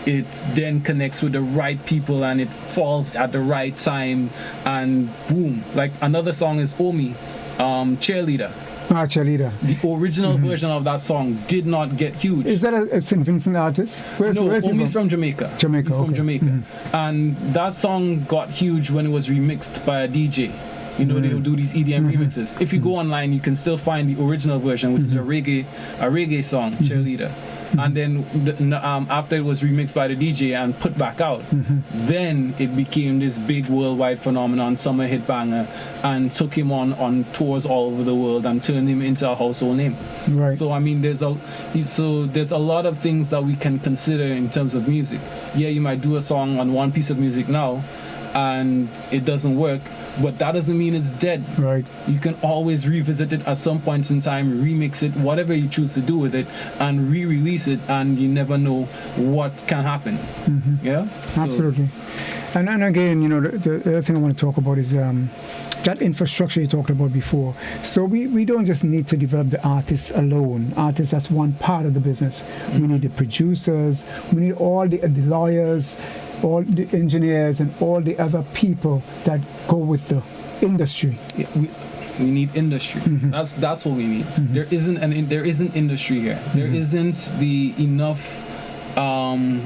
it then connects with the right people and it falls at the right time, and boom. Like another song is Omi, Cheerleader. Cheerleader. The original version of that song did not get huge. Is that a St. Vincent artist? Where's Omi's from Jamaica. Jamaica. He's from okay. Jamaica. And that song got huge when it was remixed by a DJ. You know, they'll do these EDM remixes. If you go online, you can still find the original version, which is a reggae song, Cheerleader. And then after it was remixed by the DJ and put back out, then it became this big worldwide phenomenon, summer hit banger, and took him on tours all over the world and turned him into a household name. Right. So I mean, there's a lot of things that we can consider in terms of music. Yeah, you might do a song on one piece of music now, and it doesn't work, but that doesn't mean it's dead. Right. You can always revisit it at some point in time, remix it, whatever you choose to do with it, and re-release it, and you never know what can happen. Yeah? So, absolutely. And again, you know, the other thing I want to talk about is that infrastructure you talked about before. So we don't just need to develop the artists alone. Artists, that's one part of the business. We need the producers, we need all the lawyers, all the engineers, and all the other people that go with the industry. Yeah, we need industry. That's what we need. There isn't industry here. There isn't the enough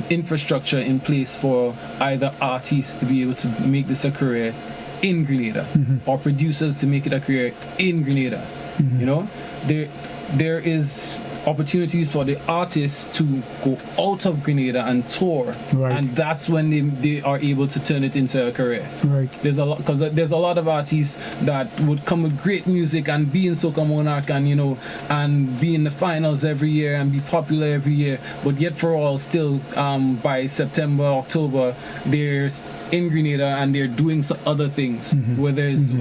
infrastructure in place for either artists to be able to make this a career in Grenada, or producers to make it a career in Grenada. You know, there is opportunities for the artists to go out of Grenada and tour, and that's when they are able to turn it into a career. Right. There's a lot, because there's a lot of artists that would come with great music and be in Soca Monarch and, you know, and be in the finals every year and be popular every year, but yet for all still by September, October, they're in Grenada and they're doing some other things, whether it's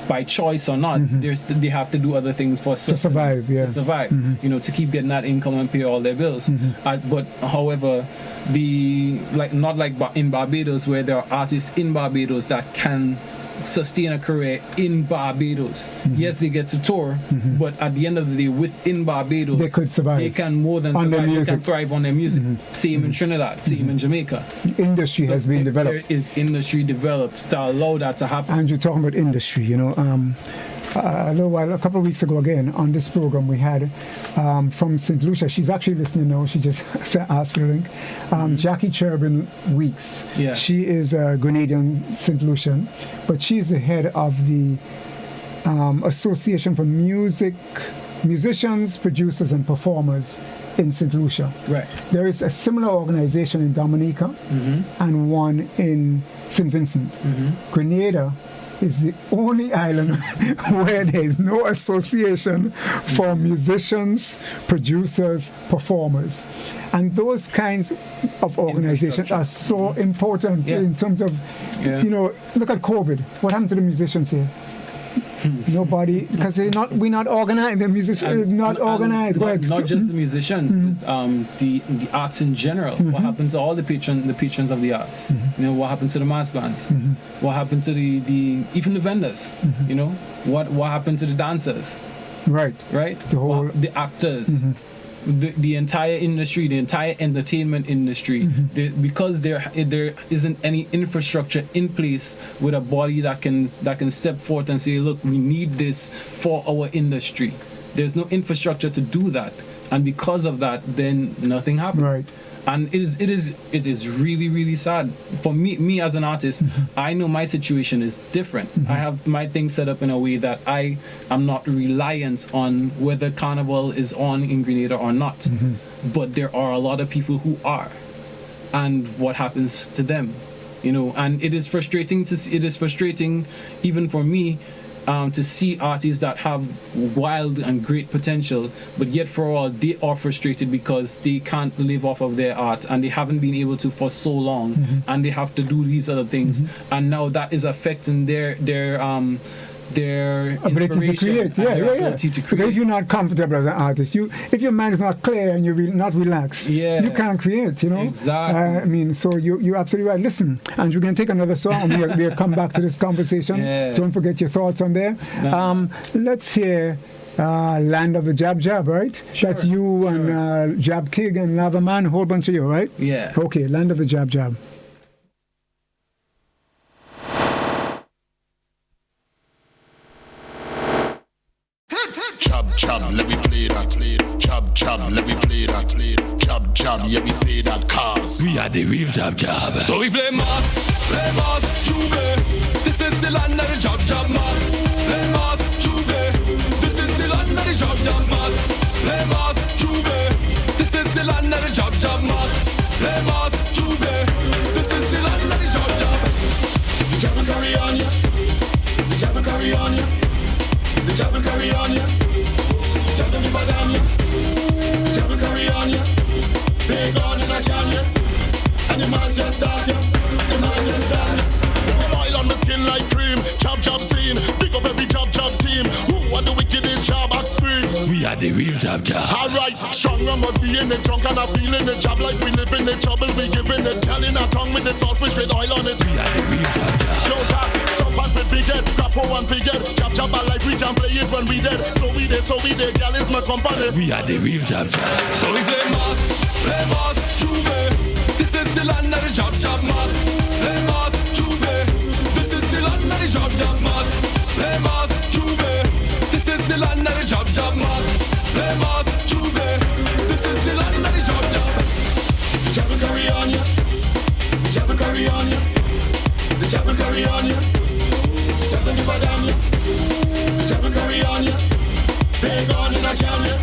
by choice or not. They have to do other things for to survive. Yeah. To survive, you know, to keep getting that income and pay all their bills. But however, not like in Barbados, where there are artists in Barbados that can sustain a career in Barbados. Yes, they get to tour, but at the end of the day, within Barbados, they could survive. They can more than survive. They can thrive on their music. Same in Trinidad, same in Jamaica. Industry has been developed. There is industry developed to allow that to happen. And you're talking about industry, you know. A couple of weeks ago, again on this program, we had from St. Lucia. She's actually listening now. She just asked for a link. Jackie Cherubin Weeks. Yeah. She is a Grenadian St. Lucian, but she's the head of the Association for Musicians, Producers, and Performers in St. Lucia. Right. There is a similar organization in Dominica and one in St. Vincent. Grenada is the only island where there is no association for musicians, producers, performers. And those kinds of organizations are so important in terms of, you know, look at COVID. What happened to the musicians here? Nobody, because we're not organized. The musicians not organized. Not just the musicians, the arts in general. What happened to all the patrons of the arts? You know, what happened to the mass bands? What happened to the even the vendors? You know, what happened to the dancers? Right. The actors. The entire industry, the entire entertainment industry, because there isn't any infrastructure in place with a body that can step forth and say, look, we need this for our industry. There's no infrastructure to do that, and because of that, then nothing happens. Right. And it is really, really sad. For me as an artist, I know my situation is different. I have my thing set up in a way that I am not reliant on whether Carnival is on in Grenada or not. But there are a lot of people who are. And what happens to them? You know, and it is frustrating even for me, to see artists that have wild and great potential, but yet for all, they are frustrated because they can't live off of their art and they haven't been able to for so long, and they have to do these other things, and now that is affecting their ability to create. Ability to create. Because if you're not comfortable as an artist, if your mind is not clear and you're not relaxed, you can't create, you know. Exactly. I mean, so you're absolutely right. Listen, and we're going to take another song and we'll come back to this conversation. Don't forget your thoughts on there. Let's hear Land of the Jab Jab, right? Sure, That's you and Jab King and Lava Man, a whole bunch of you, right? Yeah. Okay, Land of the Jab Jab. Chub chub, let me play that. Chub chub, let me play that. Chub chub, yeah we say that cause we are the real Jab Jab. So we play Mars, Juve. This is the land of the Jab Jab Mars. Play Mars, Juve. This is the land of the Jab Jab Mars. Play Mars, Juve. This is the land of the Jab Jab Mars. Play Mars, Juve. This is the land of the Jab Jab. The Jab will carry on ya. The Jab will carry on ya. The Jab will carry on ya. Jab don't give a damn ya. The Jab will carry on ya. Big on in a can ya. And the man just start ya. The man just start ya. Oil on my skin like cream. Jab Jab scene. Pick up every Jab Jab team. Who are the wickedest Jab act screen? We are the real Jab Jab. Alright, strong I must be in the trunk and I'm feeling the Jab like we live in the trouble. We giving it, telling our tongue with the saltfish with oil on it. We are the real Jab Jab. Yo, Jab, some fun with big head, crapo and big head. Jab Jab are like we can play it when we dead. So we there, gal is my company. We are the real Jab Jab. So we play Mars, Juve. This is the land of the Jab Jab Mars. Play Mars, Juve. This is the land of the Jab Jab Mars. Play Mars, Juve. This is the land of the Jab Jab Mars. Play Mars, Juve. This is the land of the Jab Jab. The Jab will carry on ya. The Jab will carry on ya. The Jab will carry on ya. Jab don't give a damn ya. The Jab will carry on ya. Big on in a can ya.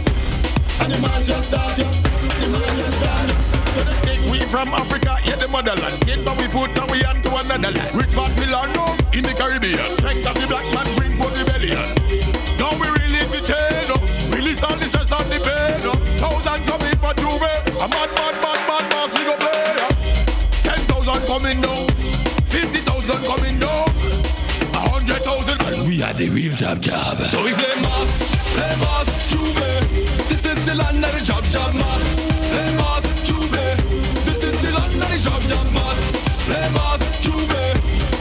And the man just start ya. The man just start ya. So they take we from Africa, yeah the motherland. Take but we food now we on to another land. Rich man Milano in the Caribbean. Strength of the black man bring for rebellion. Now we release the chain up. Release all the stress and the pain up. Thousands coming for Juve. A mad mass we go play up. 10,000 coming down. 50,000 coming down. 100,000. And we are the real Jab Jab. So we play Mars, Juve. This is the land of the Jab Jab Mars. Play Mars, Juve. This is the land of the Jab Jab Mars. Play Mars, Juve.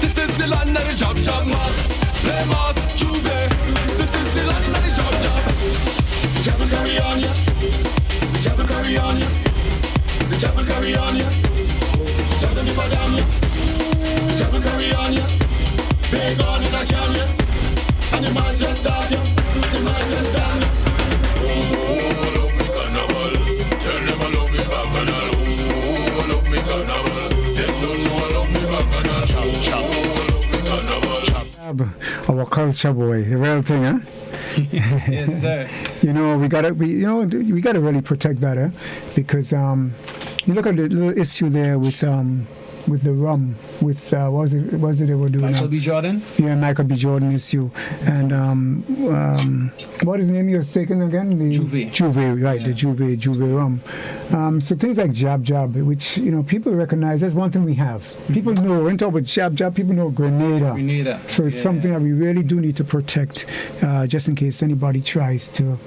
This is the land of the Jab Jab Mars. Play Mars, Juve. This is the land of the Jab Jab. The Jab will carry on ya. The Jab will carry on ya. The Jab will carry on ya. The Jab don't give a damn ya. The Jab will carry on ya. Big on in a can ya. And the man just start ya. The man just start ya. Oh, love me carnival. Tell them I love me bacchanal. Oh, love me carnival. Them don't know I love me bacchanal. Chop, chop. Oh, love me carnival. Chop. Our culture boy, the real thing, huh? Yes, sir. We gotta really protect that, eh? Because you look at the little issue there with the rum, with what was it they were doing? Michael B. Jordan? Yeah, Michael B. Jordan issue, and what is the name you're taking again? The Juve, right? Yeah. The Juve rum. So things like Jab Jab, which people recognize. That's one thing we have. People know. When talk about Jab Jab, people know Grenada. So it's something that we really do need to protect, just in case anybody tries to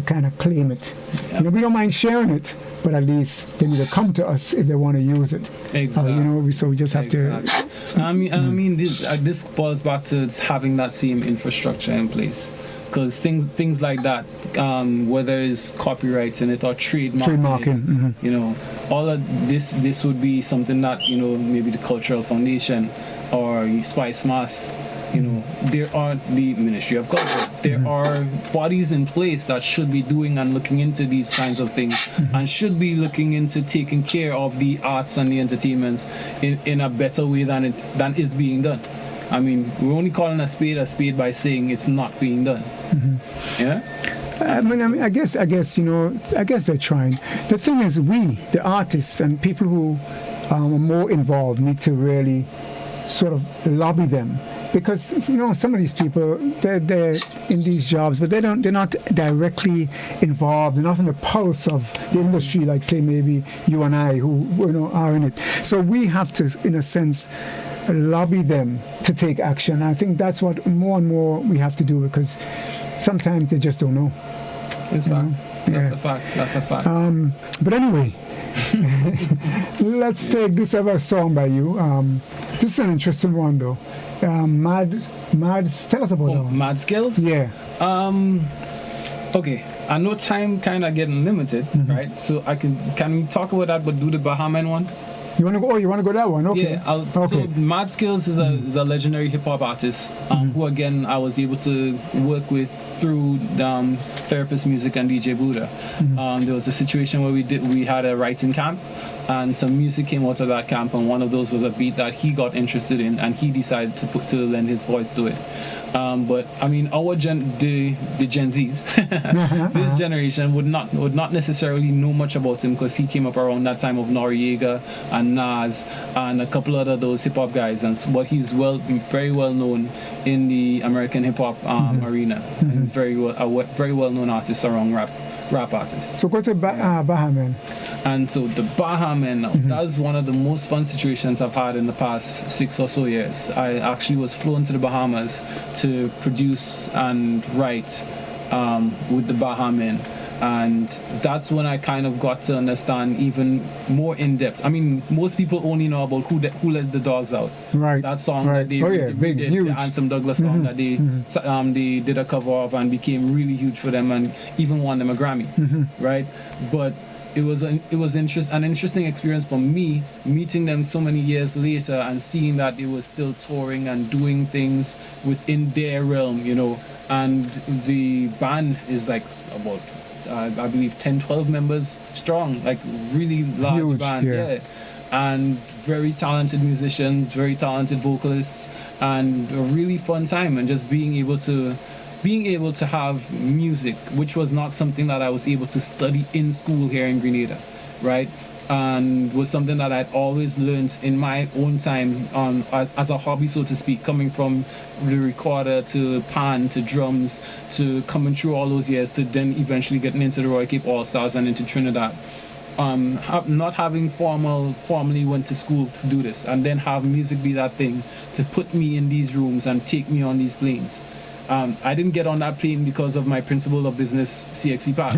kind of claim it. Yep. We don't mind sharing it, but at least they need to come to us if they want to use it. Exactly. So we just have to. I mean, this boils back to having that same infrastructure in place, because things like that, whether it's copyrights in it or trademarking, mm-hmm. all of this would be something that maybe the Cultural Foundation or Spice Mass. There are the Ministry of Culture. There are bodies in place that should be doing and looking into these kinds of things, and should be looking into taking care of the arts and the entertainments in a better way than is being done. I mean, we're only calling a spade by saying it's not being done. Mm-hmm. Yeah. I guess they're trying. The thing is, we, the artists and people who are more involved, need to really sort of lobby them. Because some of these people, they're in these jobs, but they're not directly involved. They're not on the pulse of the industry, like say maybe you and I, who are in it. So we have to, in a sense, lobby them to take action. I think that's what more and more we have to do, because sometimes they just don't know. It's facts. That's a fact. But anyway, let's take this other song by you. This is an interesting one, though. Mad. Tell us about that one. Mad Skills? Yeah. Okay, I know time kind of getting limited, right? So can we talk about that, but do the Bahaman one? You want to go? Oh, you want to go that one? Okay. Yeah. Okay. So Mad Skills is a legendary hip hop artist who again I was able to work with through Therapist Music and DJ Buddha. There was a situation where we had a writing camp, and some music came out of that camp, and one of those was a beat that he got interested in, and he decided to lend his voice to it. But I mean, the Gen Zs, this generation would not necessarily know much about him because he came up around that time of Noriega and Nas and a couple other those hip hop guys, but he's very well known in the American hip hop arena. And he's very well known artist around rap artists. So go to Bahaman. And so the Bahaman, that's one of the most fun situations I've had in the past 6 or so years. I actually was flown to the Bahamas to produce and write with the Bahaman. And that's when I kind of got to understand even more in depth. I mean, most people only know about who let the dogs out. Right. That song right. that they big, did, huge. the Ansem Douglas song that they did a cover of and became really huge for them and even won them a Grammy. Right. But it was an interesting experience for me, meeting them so many years later and seeing that they were still touring and doing things within their realm, you know. And the band is like about I believe 10-12 members strong, like really large huge, band. Yeah. And very talented musicians, very talented vocalists, and a really fun time. And just being able to have music, which was not something that I was able to study in school here in Grenada, right? And was something that I'd always learned in my own time as a hobby, so to speak, coming from the recorder to pan to drums to coming through all those years to then eventually getting into the Royal Cape All-Stars and into Trinidad. Not having formally went to school to do this, and then have music be that thing to put me in these rooms and take me on these planes. I didn't get on that plane because of my principle of business CXC path.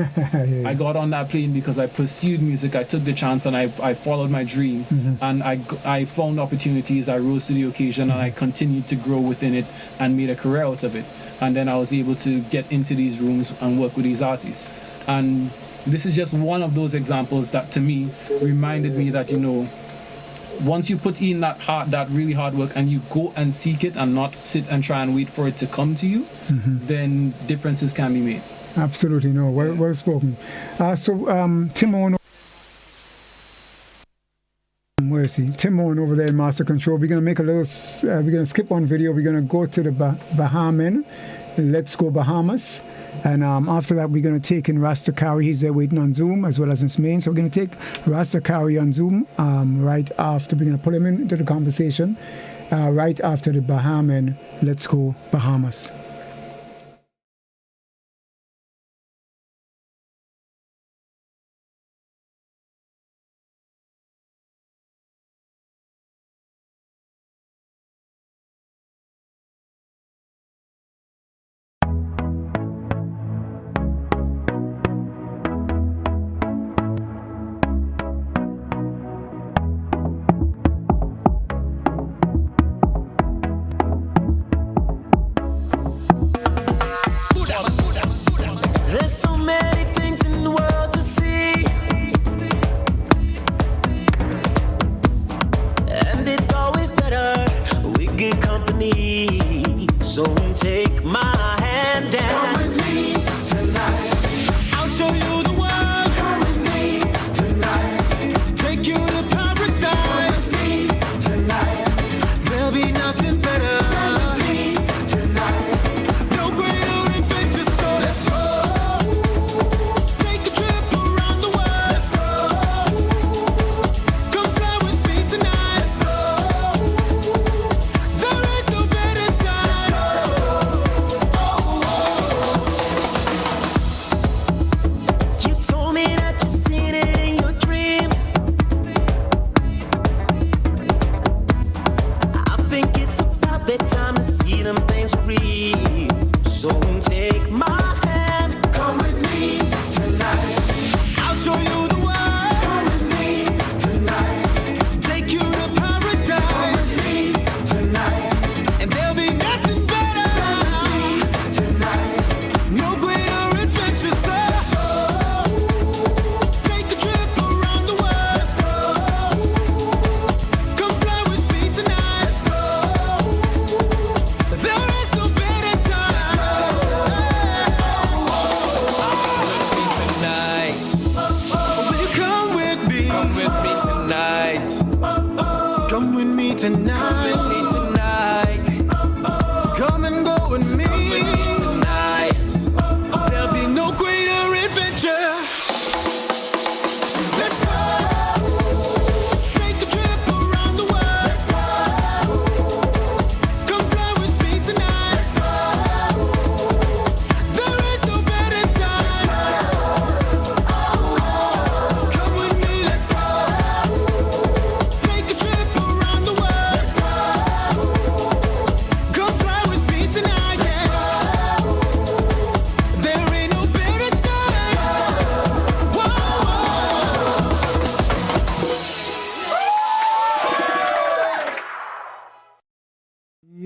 Yeah. I got on that plane because I pursued music. I took the chance and I followed my dream. And I found opportunities. I rose to the occasion and I continued to grow within it and made a career out of it. And then I was able to get into these rooms and work with these artists. And this is just one of those examples that to me reminded me that, you know, once you put in that really hard work and you go and seek it and not sit and try and wait for it to come to you, then differences can be made. Absolutely, no, well spoken. So Timon, where is he? Timon over there in Master Control. We're gonna make a little. We're gonna skip one video. We're gonna go to the Bahaman. Let's go Bahamas. And after that, we're going to take in Rastakari. He's there waiting on Zoom as well as Miss Main. So we're going to take Rastakari on Zoom right after. We're going to pull him into the conversation right after the Bahaman. Let's go Bahamas. You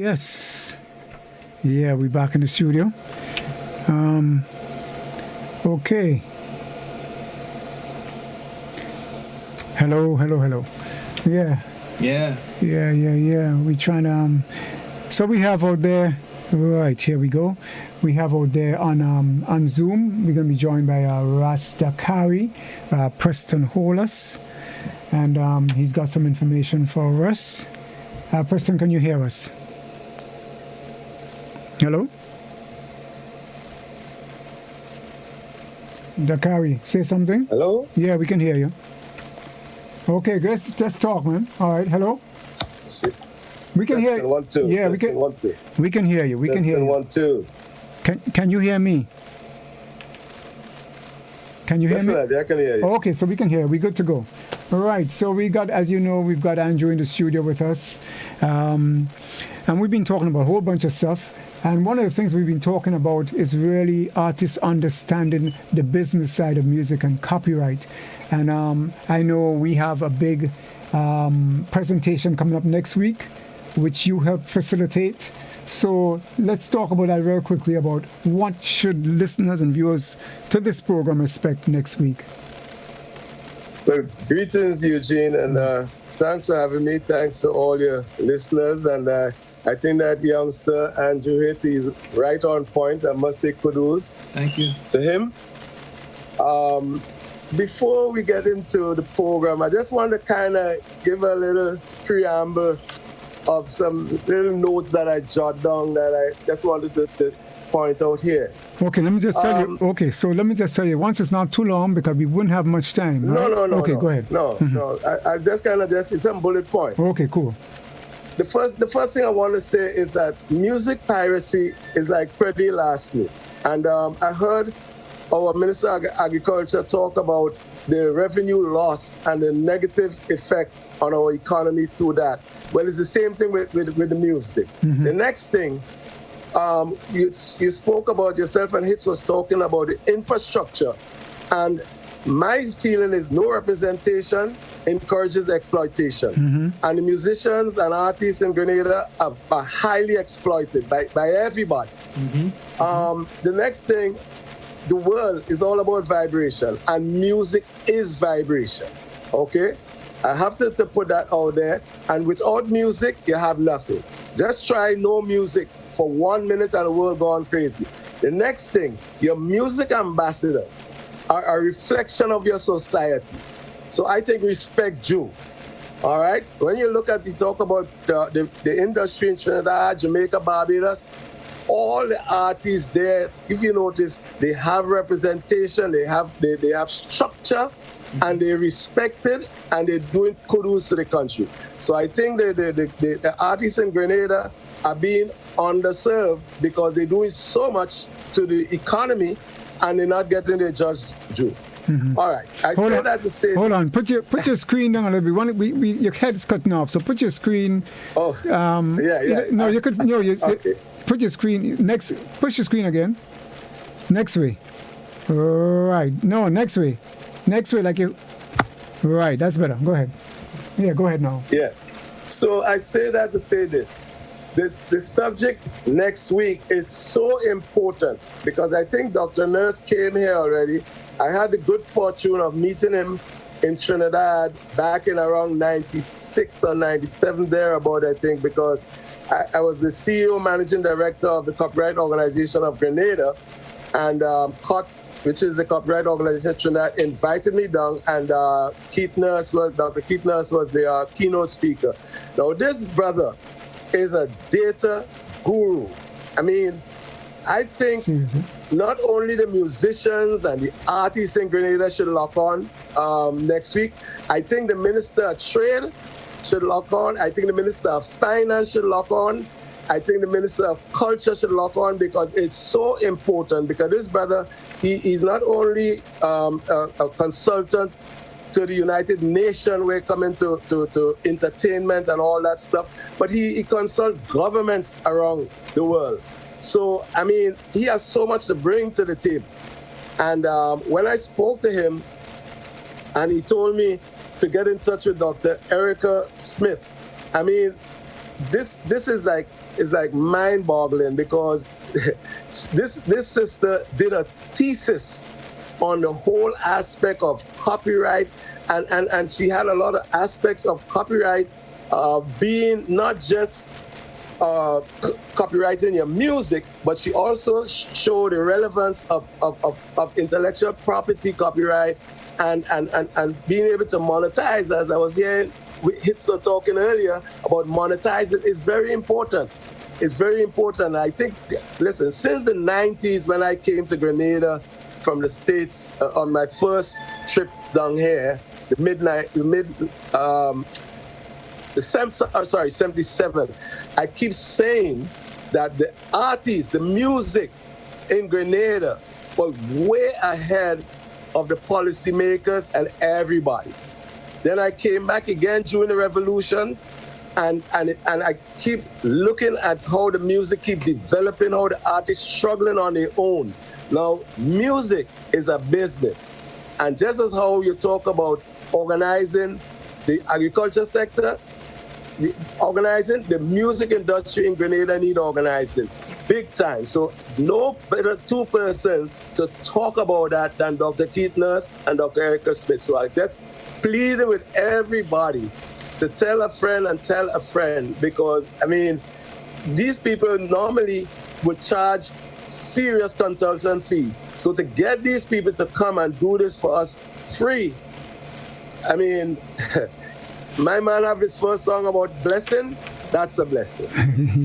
Yes. Yeah, we're back in the studio. Okay. Hello. Yeah. We're trying to. So we have out there. Right, here we go. We have out there on Zoom. We're going to be joined by Rastakari, Preston Hollis, and he's got some information for us. Preston, can you hear us? Hello? Dakari, say something. Hello? Yeah, we can hear you. Okay, good. Just talk, man. All right. Hello. We can hear you. 1 2. Yeah, Testing, 1 2. we can hear you. We can hear you. 1 2. Can you hear me? Can you hear me? Definitely, I can hear you. Okay, so we can hear. We're good to go. All right. So we got, as you know, we've got Andrew in the studio with us, and we've been talking about a whole bunch of stuff. And one of the things we've been talking about is really artists understanding the business side of music and copyright. And I know we have a big presentation coming up next week, which you help facilitate. So let's talk about that real quickly, about what should listeners and viewers to this program expect next week. Well, greetings, Eugene, and thanks for having me. Thanks to all your listeners. And I think that youngster, Andrew Hitz, is right on point. I must say kudos. Thank you. To him. Before we get into the program, I just want to kind of give a little preamble of some little notes that I jot down that I just wanted to point out here. Okay, let me just tell you. Okay, so let me just tell you, once it's not too long, because we wouldn't have much time. Right? No. Okay, go ahead. No. I just kind of it's some bullet points. Okay, cool. The first thing I want to say is that music piracy is like pretty lastly. And I heard our Minister of Agriculture talk about the revenue loss and the negative effect on our economy through that. Well, it's the same thing with the music. Mm-hmm. The next thing, you spoke about yourself, and Hitz was talking about the infrastructure. And my feeling is no representation encourages exploitation. Mm-hmm. And the musicians and artists in Grenada are highly exploited by everybody. Mm-hmm. The next thing, the world is all about vibration, and music is vibration, okay? I have to put that out there, and without music, you have nothing. Just try no music for 1 minute and the world gone crazy. The next thing, your music ambassadors are a reflection of your society. So I think respect due, all right? When you talk about the industry in Trinidad, Jamaica, Barbados, all the artists there, if you notice, they have representation, they have structure, and they're respected, and they're doing kudos to the country. So I think the artists in Grenada are being underserved because they're doing so much to the economy, and they're not getting their just due. Mm-hmm. All right, Hold on, put your screen down a little bit. Your head's cutting off, so put your screen. Oh, yeah. No, you could. No, you. Okay. Put your screen next. Push your screen again. Next way. Right. No, next way. Next way, like you. Right. That's better. Go ahead. Yeah. Go ahead now. Yes. So I say that to say this. The subject next week is so important because I think Dr. Nurse came here already. I had the good fortune of meeting him in Trinidad back in around 96 or 97 thereabout, I think, because I was the CEO, managing director of the copyright organization of Grenada, and COT, which is the copyright organization of Trinidad, invited me down, and Dr. Keith Nurse was the keynote speaker. Now, this brother is a data guru. I mean, I think not only the musicians and the artists in Grenada should lock on next week. I think the Minister of Trade should lock on. I think the Minister of Finance should lock on. I think the Minister of Culture should lock on because it's so important. Because this brother, he's not only a consultant to the United Nations, we're coming to entertainment and all that stuff, but he consults governments around the world. So, I mean, he has so much to bring to the table. And when I spoke to him, and he told me to get in touch with Dr. Erica Smith, I mean, this is like is like mind-boggling because this sister did a thesis on the whole aspect of copyright, and she had a lot of aspects of copyright being not just copyrighting your music, but she also showed the relevance of intellectual property copyright and being able to monetize. As I was hearing Hitz talking earlier about monetizing is very important. It's very important. I think, listen, since the 90s when I came to Grenada from the States on my first trip down here, 77, I keep saying that the artists, the music in Grenada was way ahead of the policymakers and everybody. Then I came back again during the revolution, and I keep looking at how the music keep developing, how the artists struggling on their own. Now, music is a business. And just as how you talk about organizing the agriculture sector, organizing the music industry in Grenada need organizing big time. So no better two persons to talk about that than Dr. Keith Nurse and Dr. Erica Smith. So I just pleading with everybody to tell a friend and tell a friend, because I mean, these people normally would charge serious consultant fees. So to get these people to come and do this for us free, I mean, my man have his first song about blessing. That's a blessing.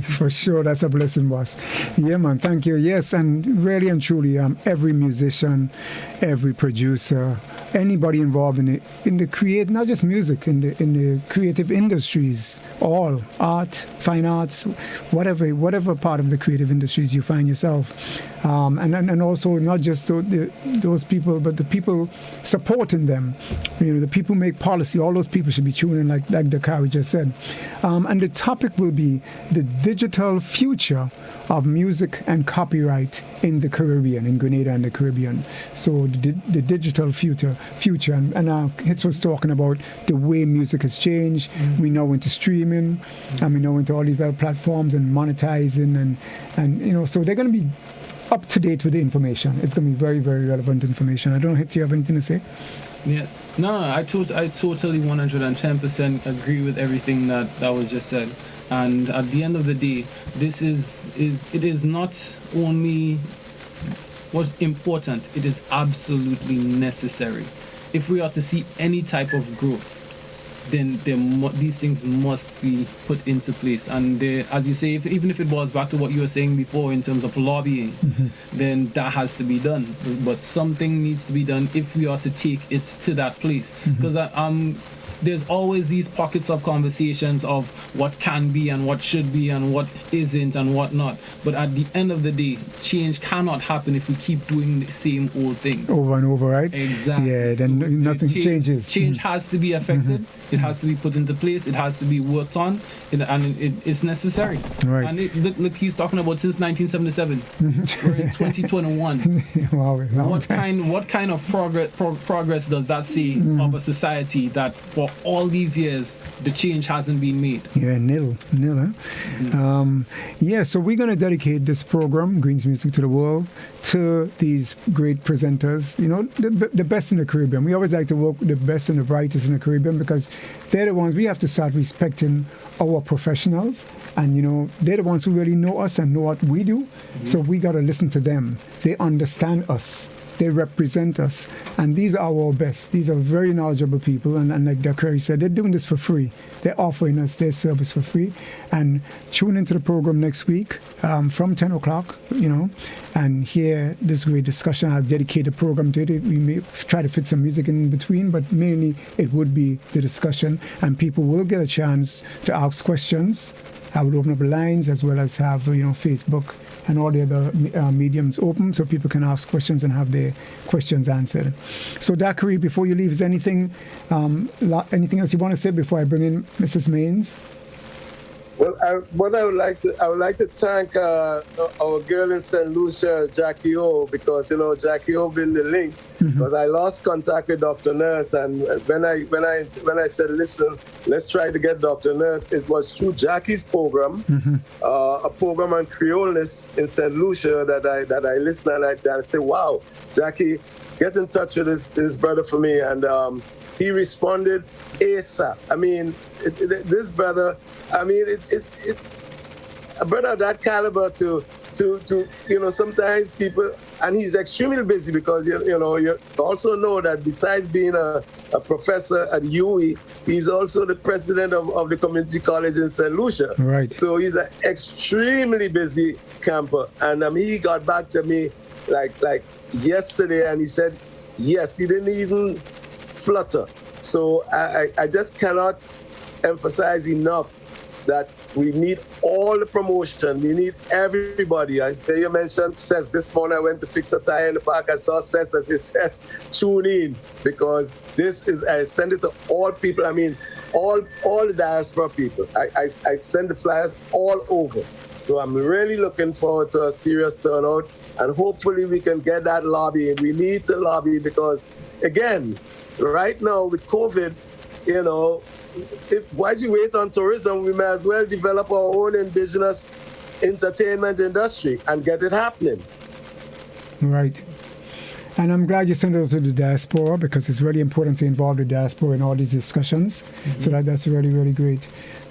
For sure, that's a blessing, boss. Yeah, man, thank you. Yes, and really and truly, every musician, every producer, anybody involved in the create, not just music, in the creative industries, all art, fine arts, whatever part of the creative industries you find yourself, and also not just those people, but the people supporting them. You know, the people who make policy. All those people should be tuning, like Dakari just said. And the topic will be the digital future of music and copyright in the Caribbean, in Grenada and the Caribbean. So the digital future, and Hitz was talking about the way music has changed. We know into streaming, and we know into all these other platforms and monetizing, and you know, so they're going to be up to date with the information. It's going to be very, very relevant information. I don't know, Hitz, you have anything to say? Yeah, no, I totally 110% agree with everything that was just said. And at the end of the day, it is not only what's important, it is absolutely necessary. If we are to see any type of growth, then these things must be put into place. And as you say, even if it was back to what you were saying before in terms of lobbying, then that has to be done. But something needs to be done if we are to take it to that place. Because there's always these pockets of conversations of what can be and what should be and what isn't and what not. But at the end of the day, change cannot happen if we keep doing the same old things. Over and over, right? Exactly. Yeah, then so nothing changes. Change has to be affected. It has to be put into place. It has to be worked on. It's necessary. Right. And look, he's talking about since 1977. We're in 2021. Wow, What kind of progress does that say of a society that for all these years the change hasn't been made? Yeah, nil, huh? Yeah, so we're going to dedicate this program, Greenz Music to the World, to these great presenters, you know, the best in the Caribbean. We always like to work with the best and the brightest in the Caribbean because they're the ones we have to start respecting our professionals, and you know, they're the ones who really know us and know what we do. So we got to listen to them. They understand us. They represent us, and these are our best. These are very knowledgeable people, and like Dakari said, they're doing this for free. They're offering us their service for free. And tune into the program next week from 10 o'clock, you know, and hear this great discussion. I'll dedicate the program to it. We may try to fit some music in between, but mainly it would be the discussion, and people will get a chance to ask questions. I would open up the lines as well as have, you know, Facebook and all the other mediums open so people can ask questions and have their questions answered. So Dakari, before you leave, is anything else you want to say before I bring in Mrs. Mains? Well, I would like to thank our girl in St. Lucia, Jackie O, because Jackie O been the link. Because I lost contact with Dr. Nurse, and when I said, listen, let's try to get Dr. Nurse, it was through Jackie's program, a program on Creoleness in St. Lucia that I listened, and I said, wow, Jackie, get in touch with this brother for me, and he responded ASAP. I mean, this brother, I mean, it's a brother of that caliber to sometimes people, and he's extremely busy because you also know that besides being a professor at UWI, he's also the president of the community college in St. Lucia. Right. So he's an extremely busy camper, and he got back to me like yesterday, and he said yes, he didn't even flutter. So I just cannot emphasize enough that we need all the promotion. We need everybody. You mentioned Cess. This morning I went to fix a tire in the park. I saw Cess, as he says, tune in, because this is, I send it to all people. I mean, all the diaspora people. I send the flyers all over. So I'm really looking forward to a serious turnout, and hopefully we can get that lobby. We need to lobby because, again, right now with COVID, once we wait on tourism, we may as well develop our own indigenous entertainment industry and get it happening. Right. And I'm glad you sent it to the diaspora, because it's really important to involve the diaspora in all these discussions. So that's really, really great.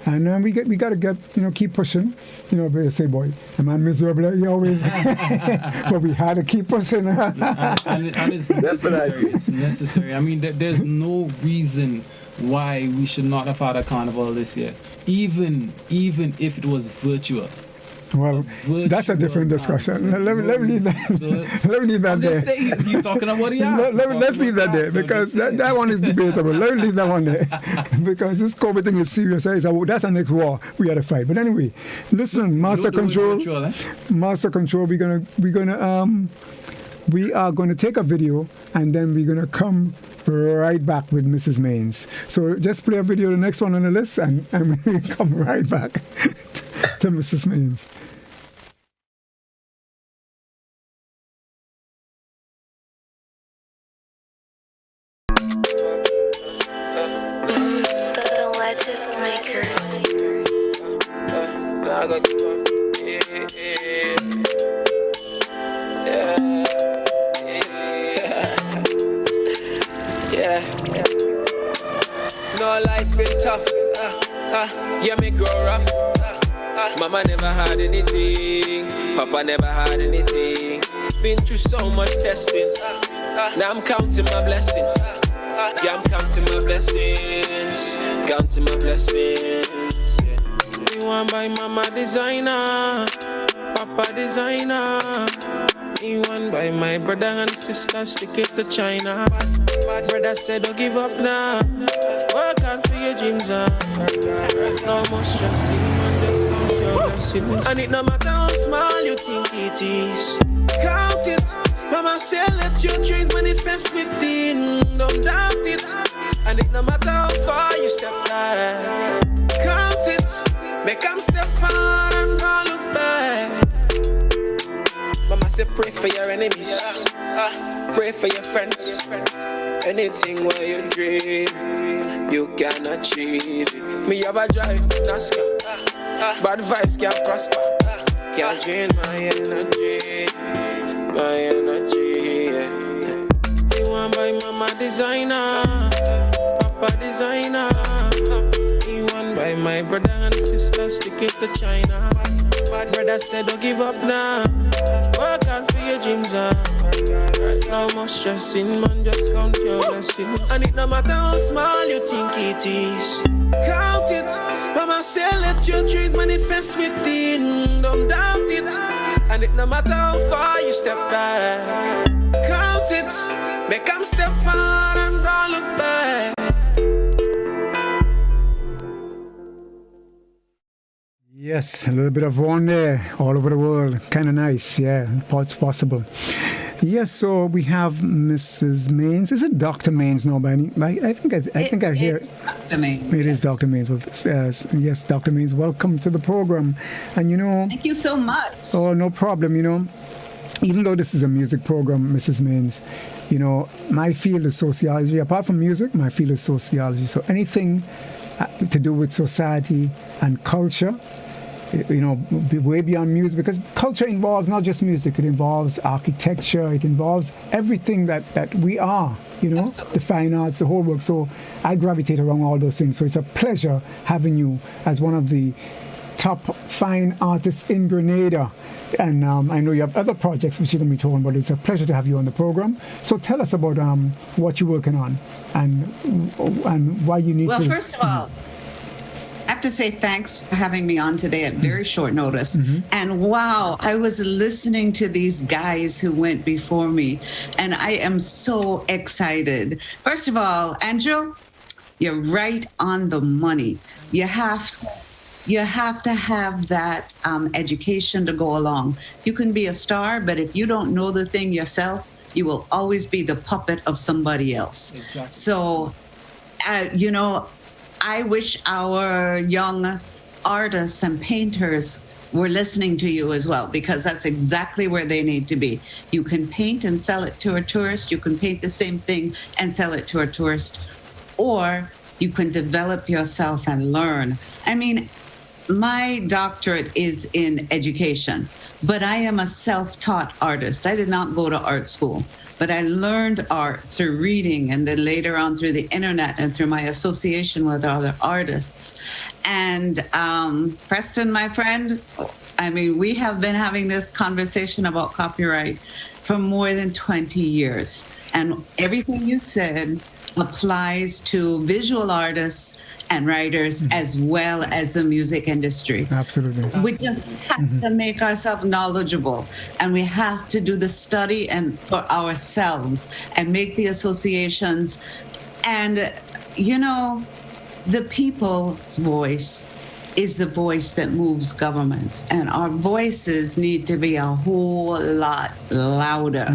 And we got to get, keep pushing. They say, boy, am I miserable? You always, but we had to keep pushing. and it's necessary. It's necessary. I mean, there's no reason why we should not have had a carnival this year, even if it was virtual. Well, that's a different discussion. Let me leave that. Let me leave that there. He's talking about the arts. Let's leave that there, because that one is debatable. Let me leave that one there, because this COVID thing is serious. That's the next war we got to fight. But anyway, listen, Master Control. Master Control. We are going to take a video, and then we're going to come right back with Mrs. Maines. So just play a video, the next one on the list, and we come right back to Mrs. Maines. The legislators. No, life's been tough. Yeah, me grow rough. Mama never had anything. Papa never had anything. Been through so much testing. Now I'm counting my blessings. Yeah, I'm counting my blessings. Counting my blessings. Me want buy mama designer, papa designer. Me want buy my brother and sister, stick it to China. But brother said don't give up now. Work hard for your dreams. No more stressing, man, just count your blessings. And it no matter how small you think it is, count it. Mama said let your dreams manifest within. Don't doubt it. And it no matter how far you step back, count it. Make them step forward and don't look back. Mama said pray for your enemies, pray for your friends. Anything where you dream, you can achieve it. Me have a drive, NASCAR. Bad vibes can't prosper. Can't drain my energy, my energy. Yeah. You want buy mama designer, papa designer. You want buy my brother and sister, stick it to China. Bad brother said don't give up now. Work hard for your dreams. No more stressing, man, just count your blessings. And it no matter how small you think it is, count it. Mama said let your dreams manifest within. Don't doubt it. And it no matter how far you step back, count it. Make them step forward and don't look back. Yes, a little bit of one there, all over the world. Kind of nice, yeah, it's possible. Yes, so we have Mrs. Maines. Is it Dr. Maines now? I think I hear it's Dr. Maines. It is Dr. Maines. Well, yes, Dr. Maines, welcome to the program. And thank you so much. Oh, no problem. Even though this is a music program, Mrs. Maines, my field is sociology. Apart from music, my field is sociology. So anything to do with society and culture, way beyond music, because culture involves not just music, it involves architecture, it involves everything that we are, Absolutely. the fine arts, the whole work. So I gravitate around all those things. So it's a pleasure having you as one of the top fine artists in Grenada. And I know you have other projects which you're going to be talking about. It's a pleasure to have you on the program. So tell us about what you're working on and why you need to... Well, first of all, I have to say thanks for having me on today at very short notice. And wow, I was listening to these guys who went before me, and I am so excited. First of all, Andrew, you're right on the money. You have to have that education to go along. You can be a star, but if you don't know the thing yourself, you will always be the puppet of somebody else. Exactly. So, I wish our young artists and painters were listening to you as well, because that's exactly where they need to be. You can paint and sell it to a tourist. You can paint the same thing and sell it to a tourist. Or you can develop yourself and learn. I mean, my doctorate is in education, but I am a self-taught artist. I did not go to art school, but I learned art through reading and then later on through the internet and through my association with other artists. And Preston, my friend, we have been having this conversation about copyright for more than 20 years. And everything you said applies to visual artists and writers as well as the music industry. Absolutely. We just have to make ourselves knowledgeable, and we have to do the study and for ourselves and make the associations. And the people's voice is the voice that moves governments, and our voices need to be a whole lot louder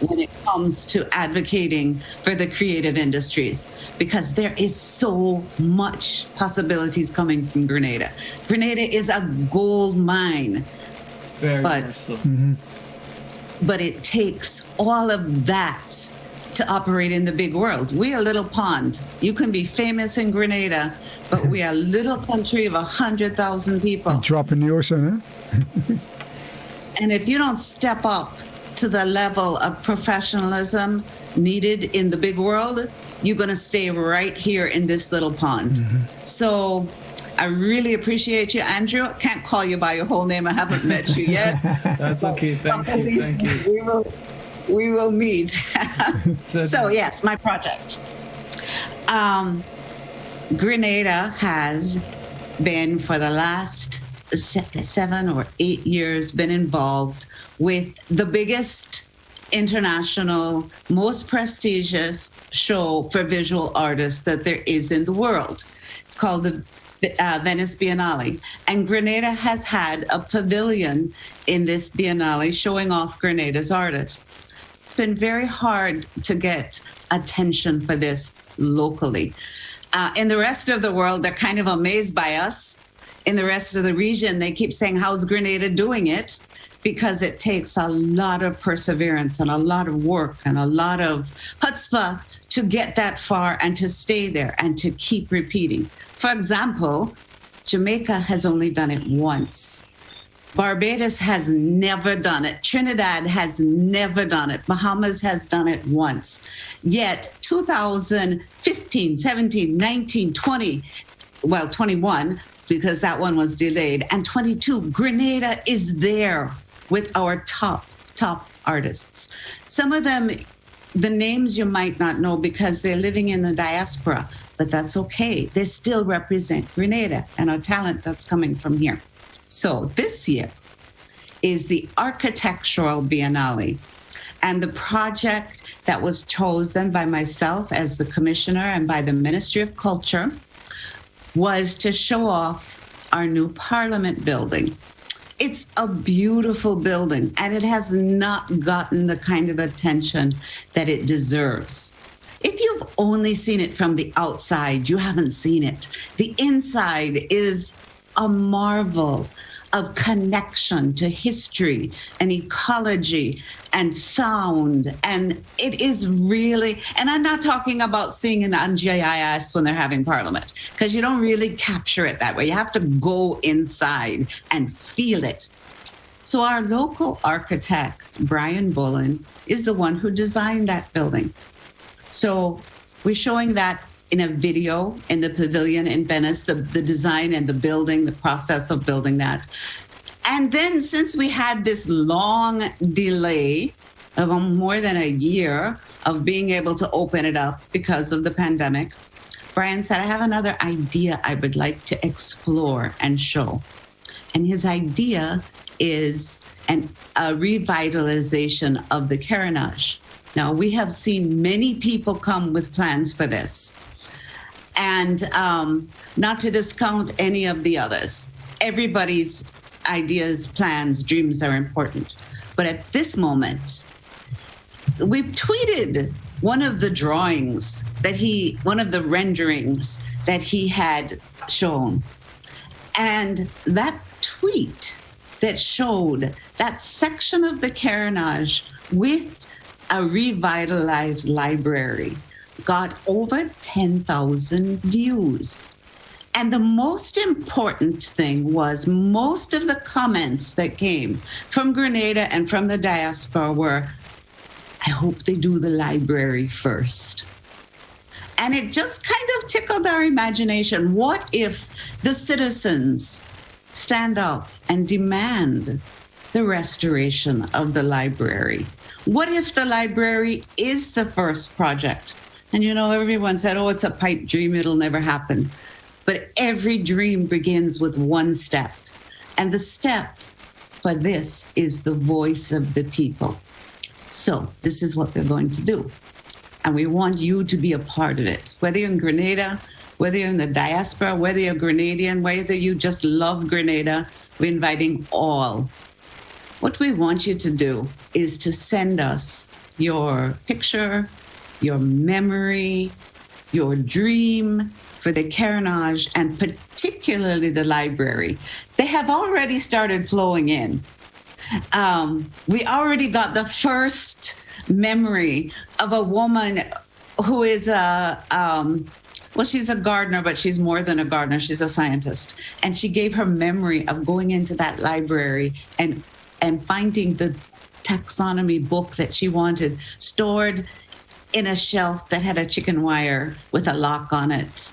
when it comes to advocating for the creative industries, because there is so much possibilities coming from Grenada. Grenada is a gold mine. Very much so. But it takes all of that to operate in the big world. We're a little pond. You can be famous in Grenada, but we are a little country of 100,000 people. A drop in the ocean, And if you don't step up to the level of professionalism needed in the big world, you're going to stay right here in this little pond. So I really appreciate you, Andrew. Can't call you by your whole name. I haven't met you yet. That's okay. Thank you. We will meet. So yes, my project. Grenada has been for the last 7 or 8 years been involved with the biggest international, most prestigious show for visual artists that there is in the world. It's called the Venice Biennale. And Grenada has had a pavilion in this Biennale showing off Grenada's artists. It's been very hard to get attention for this locally. In the rest of the world, they're kind of amazed by us. In the rest of the region, they keep saying, how's Grenada doing it? Because it takes a lot of perseverance and a lot of work and a lot of chutzpah to get that far and to stay there and to keep repeating. For example, Jamaica has only done it once. Barbados has never done it. Trinidad has never done it. Bahamas has done it once. Yet 2015, 17, 19, 20, 21, because that one was delayed, and 22, Grenada is there with our top artists. Some of them, the names you might not know because they're living in the diaspora, but that's okay. They still represent Grenada and our talent that's coming from here. So this year is the Architectural Biennale, and the project that was chosen by myself as the commissioner and by the Ministry of Culture was to show off our new Parliament building. It's a beautiful building, and it has not gotten the kind of attention that it deserves. If you've only seen it from the outside, you haven't seen it. The inside is a marvel of connection to history and ecology and sound. And it is really, and I'm not talking about seeing it on GIS when they're having parliament, because you don't really capture it that way. You have to go inside and feel it. So our local architect, Brian Bullen, is the one who designed that building. So we're showing that in a video in the pavilion in Venice, the design and the building, the process of building that. And then since we had this long delay of more than a year of being able to open it up because of the pandemic, Brian said, I have another idea I would like to explore and show. And his idea is a revitalization of the Carénage. Now, we have seen many people come with plans for this. And not to discount any of the others. Everybody's ideas, plans, dreams are important. But at this moment, we've tweeted one of the drawings one of the renderings that he had shown. And that tweet that showed that section of the Carénage with a revitalized library got over 10,000 views. And the most important thing was most of the comments that came from Grenada and from the diaspora were, I hope they do the library first. And it just kind of tickled our imagination. What if the citizens stand up and demand the restoration of the library? What if the library is the first project? And everyone said, oh, it's a pipe dream, it'll never happen. But every dream begins with one step. And the step for this is the voice of the people. So this is what we're going to do. And we want you to be a part of it. Whether you're in Grenada, whether you're in the diaspora, whether you're Grenadian, whether you just love Grenada, we're inviting all. What we want you to do is to send us your picture, your memory, your dream for the Carénage, and particularly the library. They have already started flowing in. We already got the first memory of a woman who is she's a gardener, but she's more than a gardener. She's a scientist. And she gave her memory of going into that library and finding the taxonomy book that she wanted stored in a shelf that had a chicken wire with a lock on it.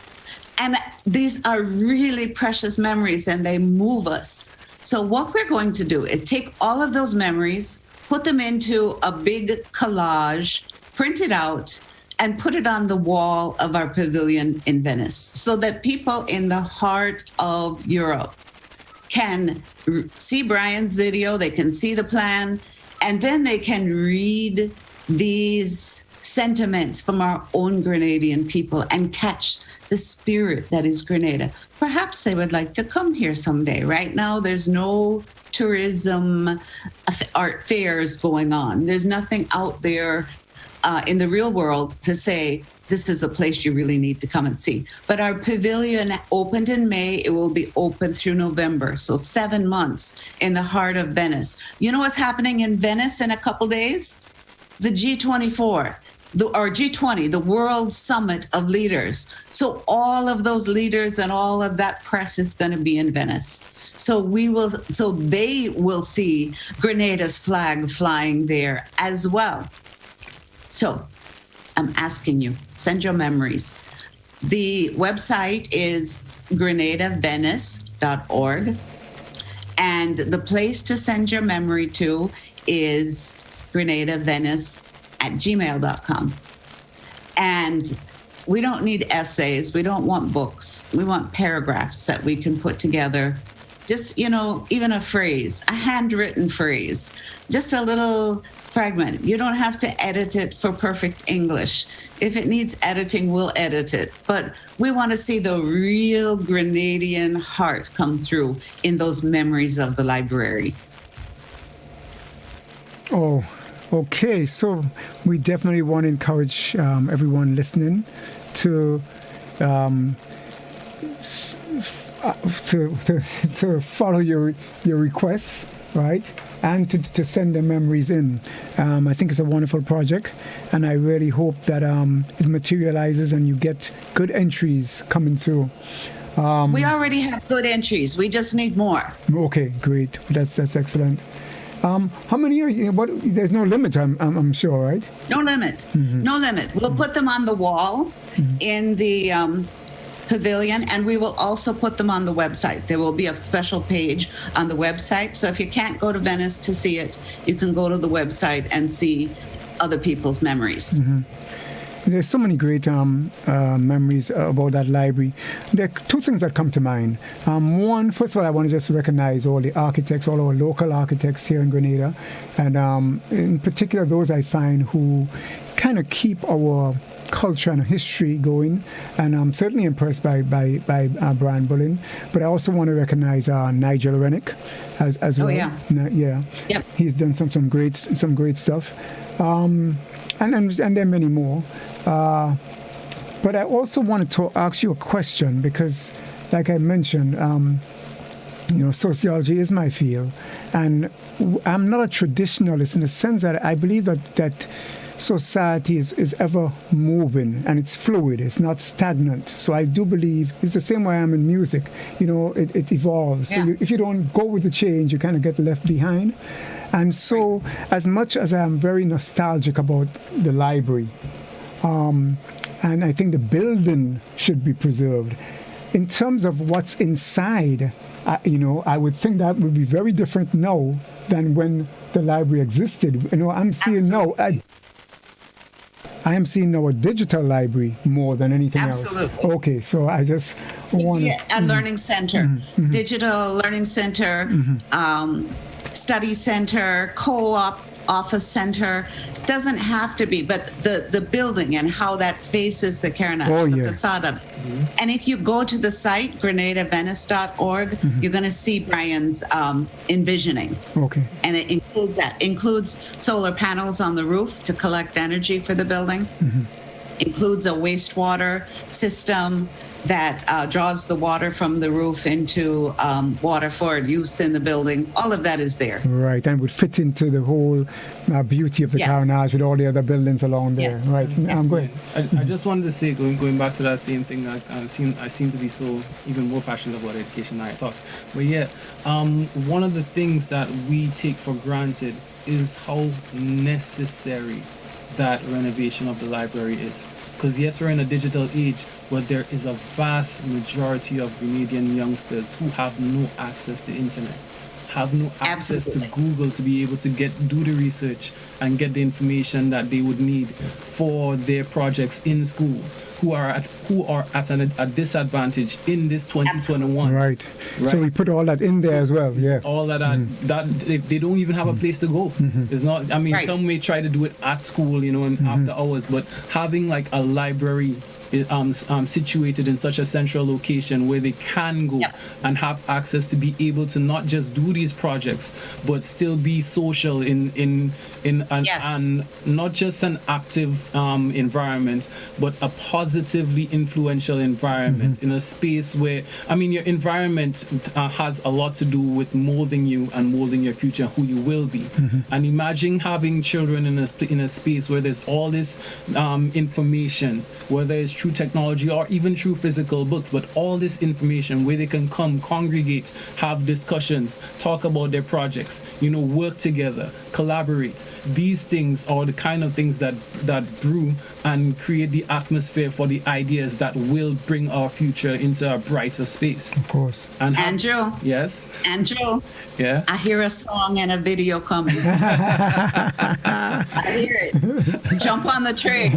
And these are really precious memories, and they move us. So what we're going to do is take all of those memories, put them into a big collage, print it out, and put it on the wall of our pavilion in Venice so that people in the heart of Europe can see Brian's video, they can see the plan, and then they can read these sentiments from our own Grenadian people and catch the spirit that is Grenada. Perhaps they would like to come here someday. Right now, there's no tourism art fairs going on. There's nothing out there in the real world to say, this is a place you really need to come and see. But our pavilion opened in May. It will be open through November. So 7 months in the heart of Venice. You know what's happening in Venice in a couple days? The G24. Or G20, the World Summit of Leaders. So all of those leaders and all of that press is going to be in Venice. So they will see Grenada's flag flying there as well. So I'm asking you, send your memories. The website is grenadavenice.org. And the place to send your memory to is grenadavenice@gmail.com. And we don't need essays. We don't want books. We want paragraphs that we can put together just, even a phrase, a handwritten phrase, just a little fragment. You don't have to edit it for perfect English. If it needs editing, we'll edit it. But we want to see the real Grenadian heart come through in those memories of the library. Oh, okay. So we definitely want to encourage everyone listening to to follow your requests, right? And to send their memories in. I think it's a wonderful project, and I really hope that it materializes and you get good entries coming through. We already have good entries. We just need more. Okay, great. That's excellent. How many are you? There's no limit, I'm sure, right? No limit. Mm-hmm. No limit. We'll put them on the wall in the pavilion, and we will also put them on the website. There will be a special page on the website. So if you can't go to Venice to see it, you can go to the website and see other people's memories. Mm-hmm. There's so many great memories about that library. There are two things that come to mind. One, first of all, I want to just recognize all the architects, all our local architects here in Grenada, and in particular those I find who kind of keep our culture and history going, and I'm certainly impressed by Brian Bullen. But I also want to recognize Nigel Rennick as well. Yeah. Yep. He's done some great stuff, and there are many more. But I also wanted to ask you a question because, like I mentioned, sociology is my field, and I'm not a traditionalist in the sense that I believe that society is ever moving and it's fluid, it's not stagnant. So I do believe it's the same way I am in music. It evolves. Yeah. So if you don't go with the change, you kind of get left behind. And so as much as I'm very nostalgic about the library, and I think the building should be preserved, in terms of what's inside, I would think that would be very different now than when the library existed. I'm seeing now... I am seeing now a digital library more than anything else. Absolutely. Okay, so I just want to... A learning center, digital learning center, study center, co-op office center. Doesn't have to be, but the building and how that faces the Carnac, the facade of it. And if you go to the site, grenadavenice.org, you're going to see Brian's envisioning. Okay. And it includes solar panels on the roof to collect energy for the building. Includes a wastewater system that draws the water from the roof into water for use in the building. All of that is there. Right, and would fit into the whole beauty of the Carnage with all the other buildings along there. Yes. Right, I'm going. I just wanted to say, going back to that same thing, I seem to be so even more passionate about education than I thought. But one of the things that we take for granted is how necessary that renovation of the library is. Because yes, we're in a digital age, but there is a vast majority of Grenadian youngsters who have no access to internet, have no access to Google to be able to do the research and get the information that they would need for their projects in school, who are at a disadvantage in this 2021. Right. So we put all that in there as well. Yeah. All that they don't even have a place to go. It's not. I mean, some may try to do it at school, and after hours, but having like a library situated in such a central location where they can go and have access to be able to not just do these projects, but still be social in and not just an active environment, but a positively influential environment in a space where, your environment has a lot to do with molding you and molding your future, who you will be. And imagine having children in a space where there's all this information, whether it's through technology or even through physical books, but all this information where they can come, congregate, have discussions, talk about their projects, work together, collaborate. These things are the kind of things that brew and create the atmosphere for the ideas that will bring our future into a brighter space. Of course. And Andrew. Yes. Andrew. Yeah. I hear a song and a video coming. I hear it. Jump on the train.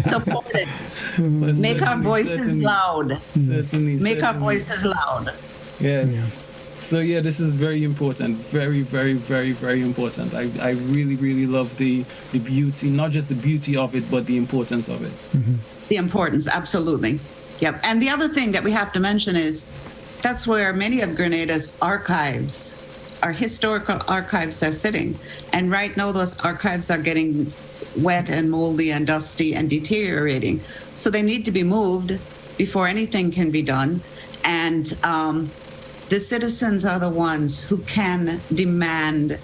Support it. Make our voices loud. Make our voices loud. Yes. So yeah, this is very important, very, very, very, very important. I really, really love the beauty, not just the beauty of it, but the importance of it. The importance, absolutely. Yep. And the other thing that we have to mention is that's where many of Grenada's archives, our historical archives, are sitting. And right now, those archives are getting wet and moldy and dusty and deteriorating. So they need to be moved before anything can be done. And the citizens are the ones who can demand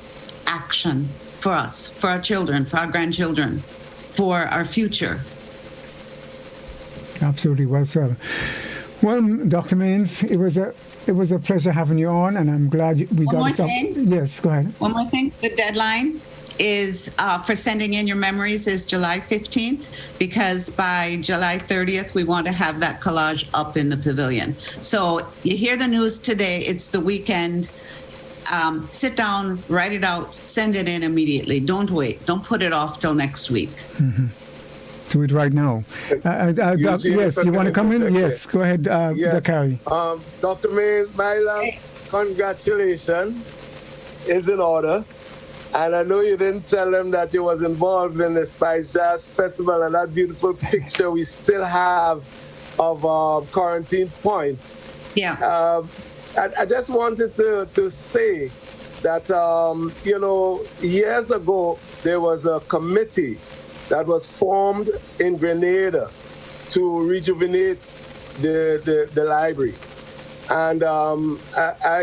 action for us, for our children, for our grandchildren, for our future. Absolutely, well said. Well, Dr. Mains, it was a pleasure having you on, and I'm glad we One got more some. thing? Yes, go ahead. One more thing, the deadline is for sending in your memories is July 15th, because by July 30th, we want to have that collage up in the pavilion. So you hear the news today, it's the weekend. Sit down, write it out, send it in immediately. Don't wait. Don't put it off till next week. Do it right now. Eugene, yes, you want to come in? Yes, go ahead, Yes. Zakari. Dr. Main, my love, congratulations is in order. And I know you didn't tell them that you was involved in the Spice Jazz Festival, and that beautiful picture we still have of Quarantine Points. Yeah. I just wanted to say that, years ago, there was a committee that was formed in Grenada to rejuvenate the library. And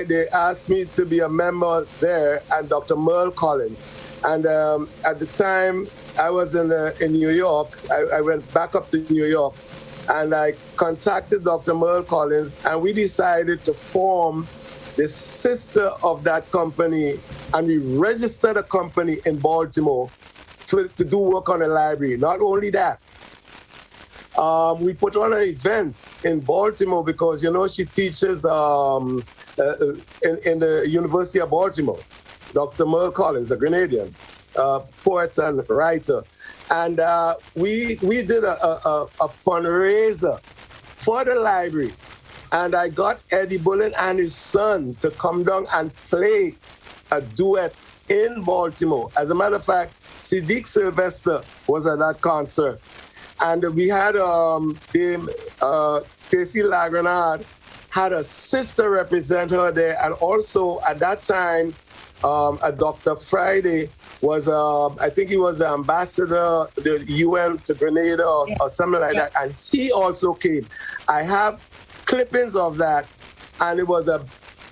they asked me to be a member there, and Dr. Merle Collins. And at the time, I was in New York. I went back up to New York, and I contacted Dr. Merle Collins, and we decided to form the sister of that company, and we registered a company in Baltimore to do work on the library. Not only that, we put on an event in Baltimore because, she teaches in the University of Baltimore, Dr. Merle Collins, a Grenadian poet and writer. And we did a fundraiser for the library. And I got Eddie Bullen and his son to come down and play a duet in Baltimore. As a matter of fact, Siddiq Sylvester was at that concert. And we had Cecile Lagrenard had a sister represent her there. And also at that time, a Dr. Friday was, I think he was the ambassador, the UN to Grenada or something like that. And he also came. I have clippings of that. And it was a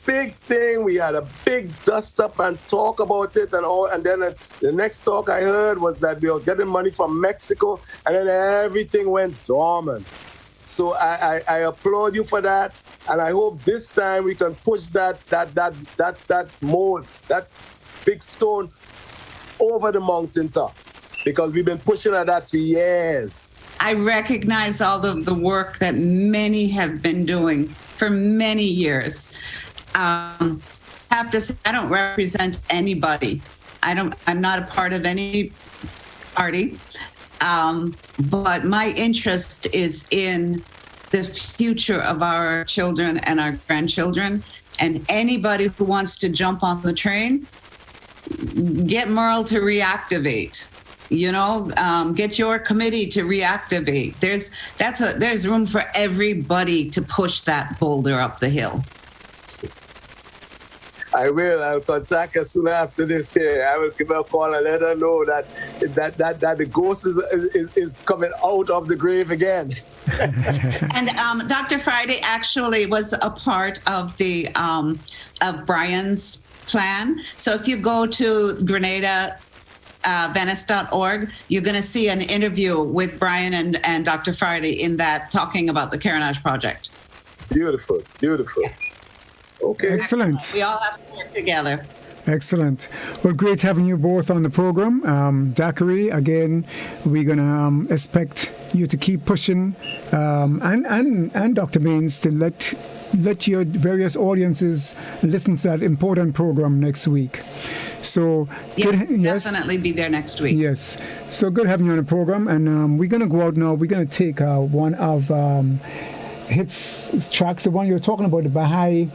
big thing. We had a big dust up and talk about it and all. And then the next talk I heard was that we was getting money from Mexico, and then everything went dormant. So I applaud you for that, and I hope this time we can push that mold, that big stone over the mountaintop, because we've been pushing at that for years. I recognize all of the work that many have been doing for many years. I have to say, I don't represent anybody. I'm not a part of any party. But my interest is in the future of our children and our grandchildren. And anybody who wants to jump on the train, get Merle to reactivate. Get your committee to reactivate. There's room for everybody to push that boulder up the hill. I will. I'll contact her soon after this here. I will give her a call and let her know that the ghost is coming out of the grave again. And Dr. Friday actually was a part of the of Brian's plan. So if you go to Venice.org, you're going to see an interview with Brian and Dr. Friday in that, talking about the Carenage project. Beautiful. Yeah. Okay. Excellent. We all have to work together. Excellent. Well, great having you both on the program. Daiquiri, again, we're going to expect you to keep pushing, and Dr. Mains to let your various audiences listen to that important program next week. So Definitely be there next week. Yes. So good having you on the program, and we're going to go out now. We're going to take one of Hitz tracks, the one you were talking about, the Baha'i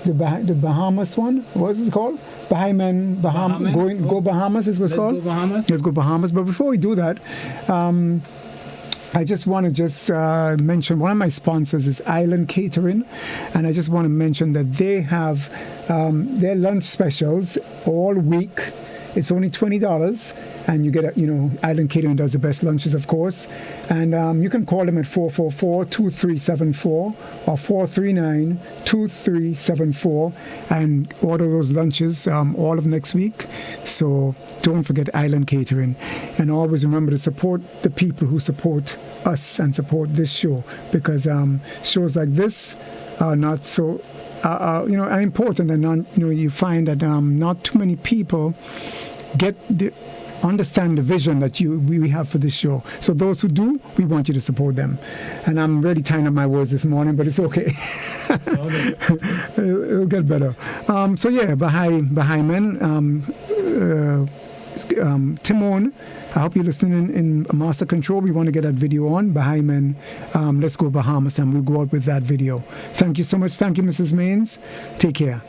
the Bahamas one. What is it called? Bahamian, Go Bahamas is what's called. Let's go Bahamas. Let's go Bahamas. But before we do that, I just want to mention one of my sponsors is Island Catering, and I just want to mention that they have their lunch specials all week. It's only $20, and you get Island Catering does the best lunches, of course, and you can call them at 444-2374 or 439-2374 and order those lunches all of next week. So don't forget Island Catering, and always remember to support the people who support us and support this show, because shows like this are not so are important, and you find that not too many people understand the vision that we have for this show. So those who do, we want you to support them. And I'm really tying up my words this morning, but it's okay. It'll get better. Baha'i Men, Timon, I hope you're listening in Master Control. We want to get that video on. Baha'i Men, Let's Go Bahamas, and we'll go out with that video. Thank you so much. Thank you, Mrs. Maines. Take care.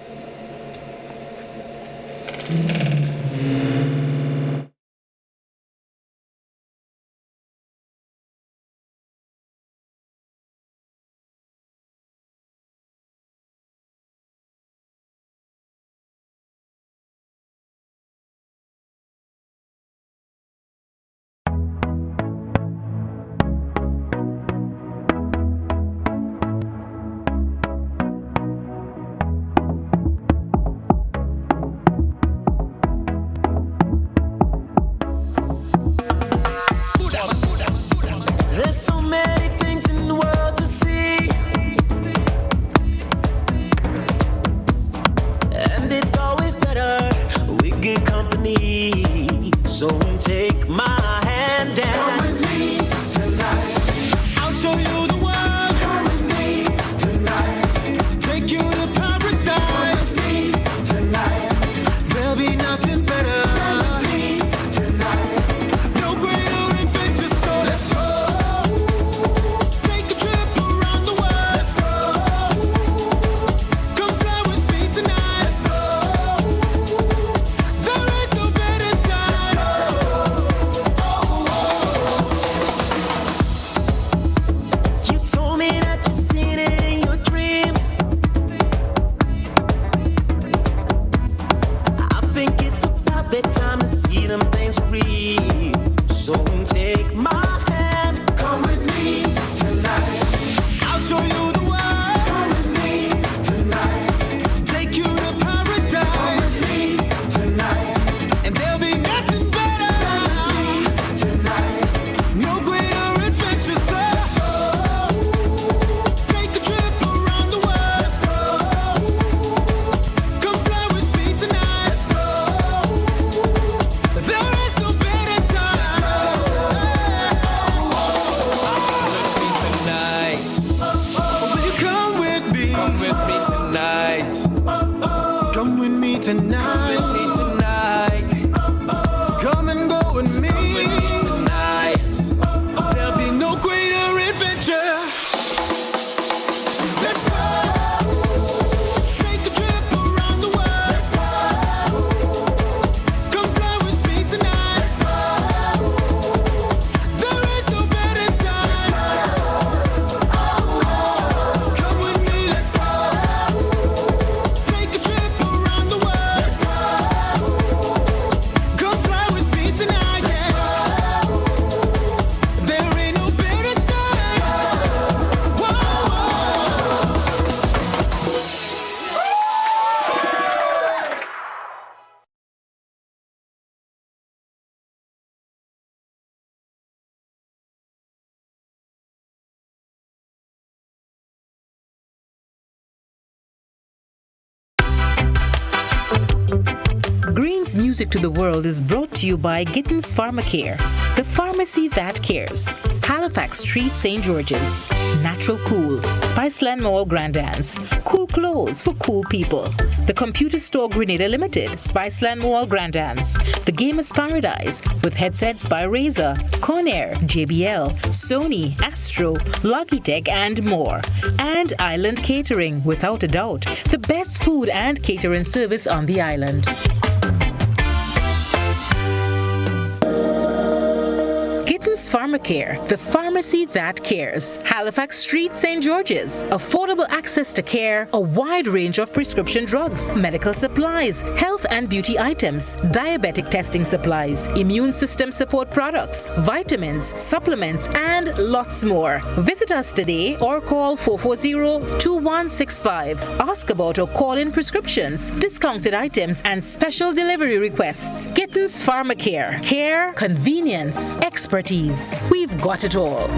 Greenz Music to the World is brought to you by Gittins Pharmacare, the pharmacy that cares. Halifax Street, St. George's. Natural Cool, Spiceland Mall Grandance, cool clothes for cool people. The Computer Store Grenada Limited, Spiceland Mall Grandance. The Gamers Paradise with headsets by Razer, Conair, JBL, Sony, Astro, Logitech and more. And Island Catering, without a doubt, the best food and catering service on the island. Gittins Pharmacare, the pharmacy that cares. Halifax Street, St. George's. Affordable access to care, a wide range of prescription drugs, medical supplies, health and beauty items, diabetic testing supplies, immune system support products, vitamins, supplements, and lots more. Visit us today or call 440-2165. Ask about or call in prescriptions, discounted items, and special delivery requests. Gittins Pharmacare. Care, convenience, expertise. We've got it all.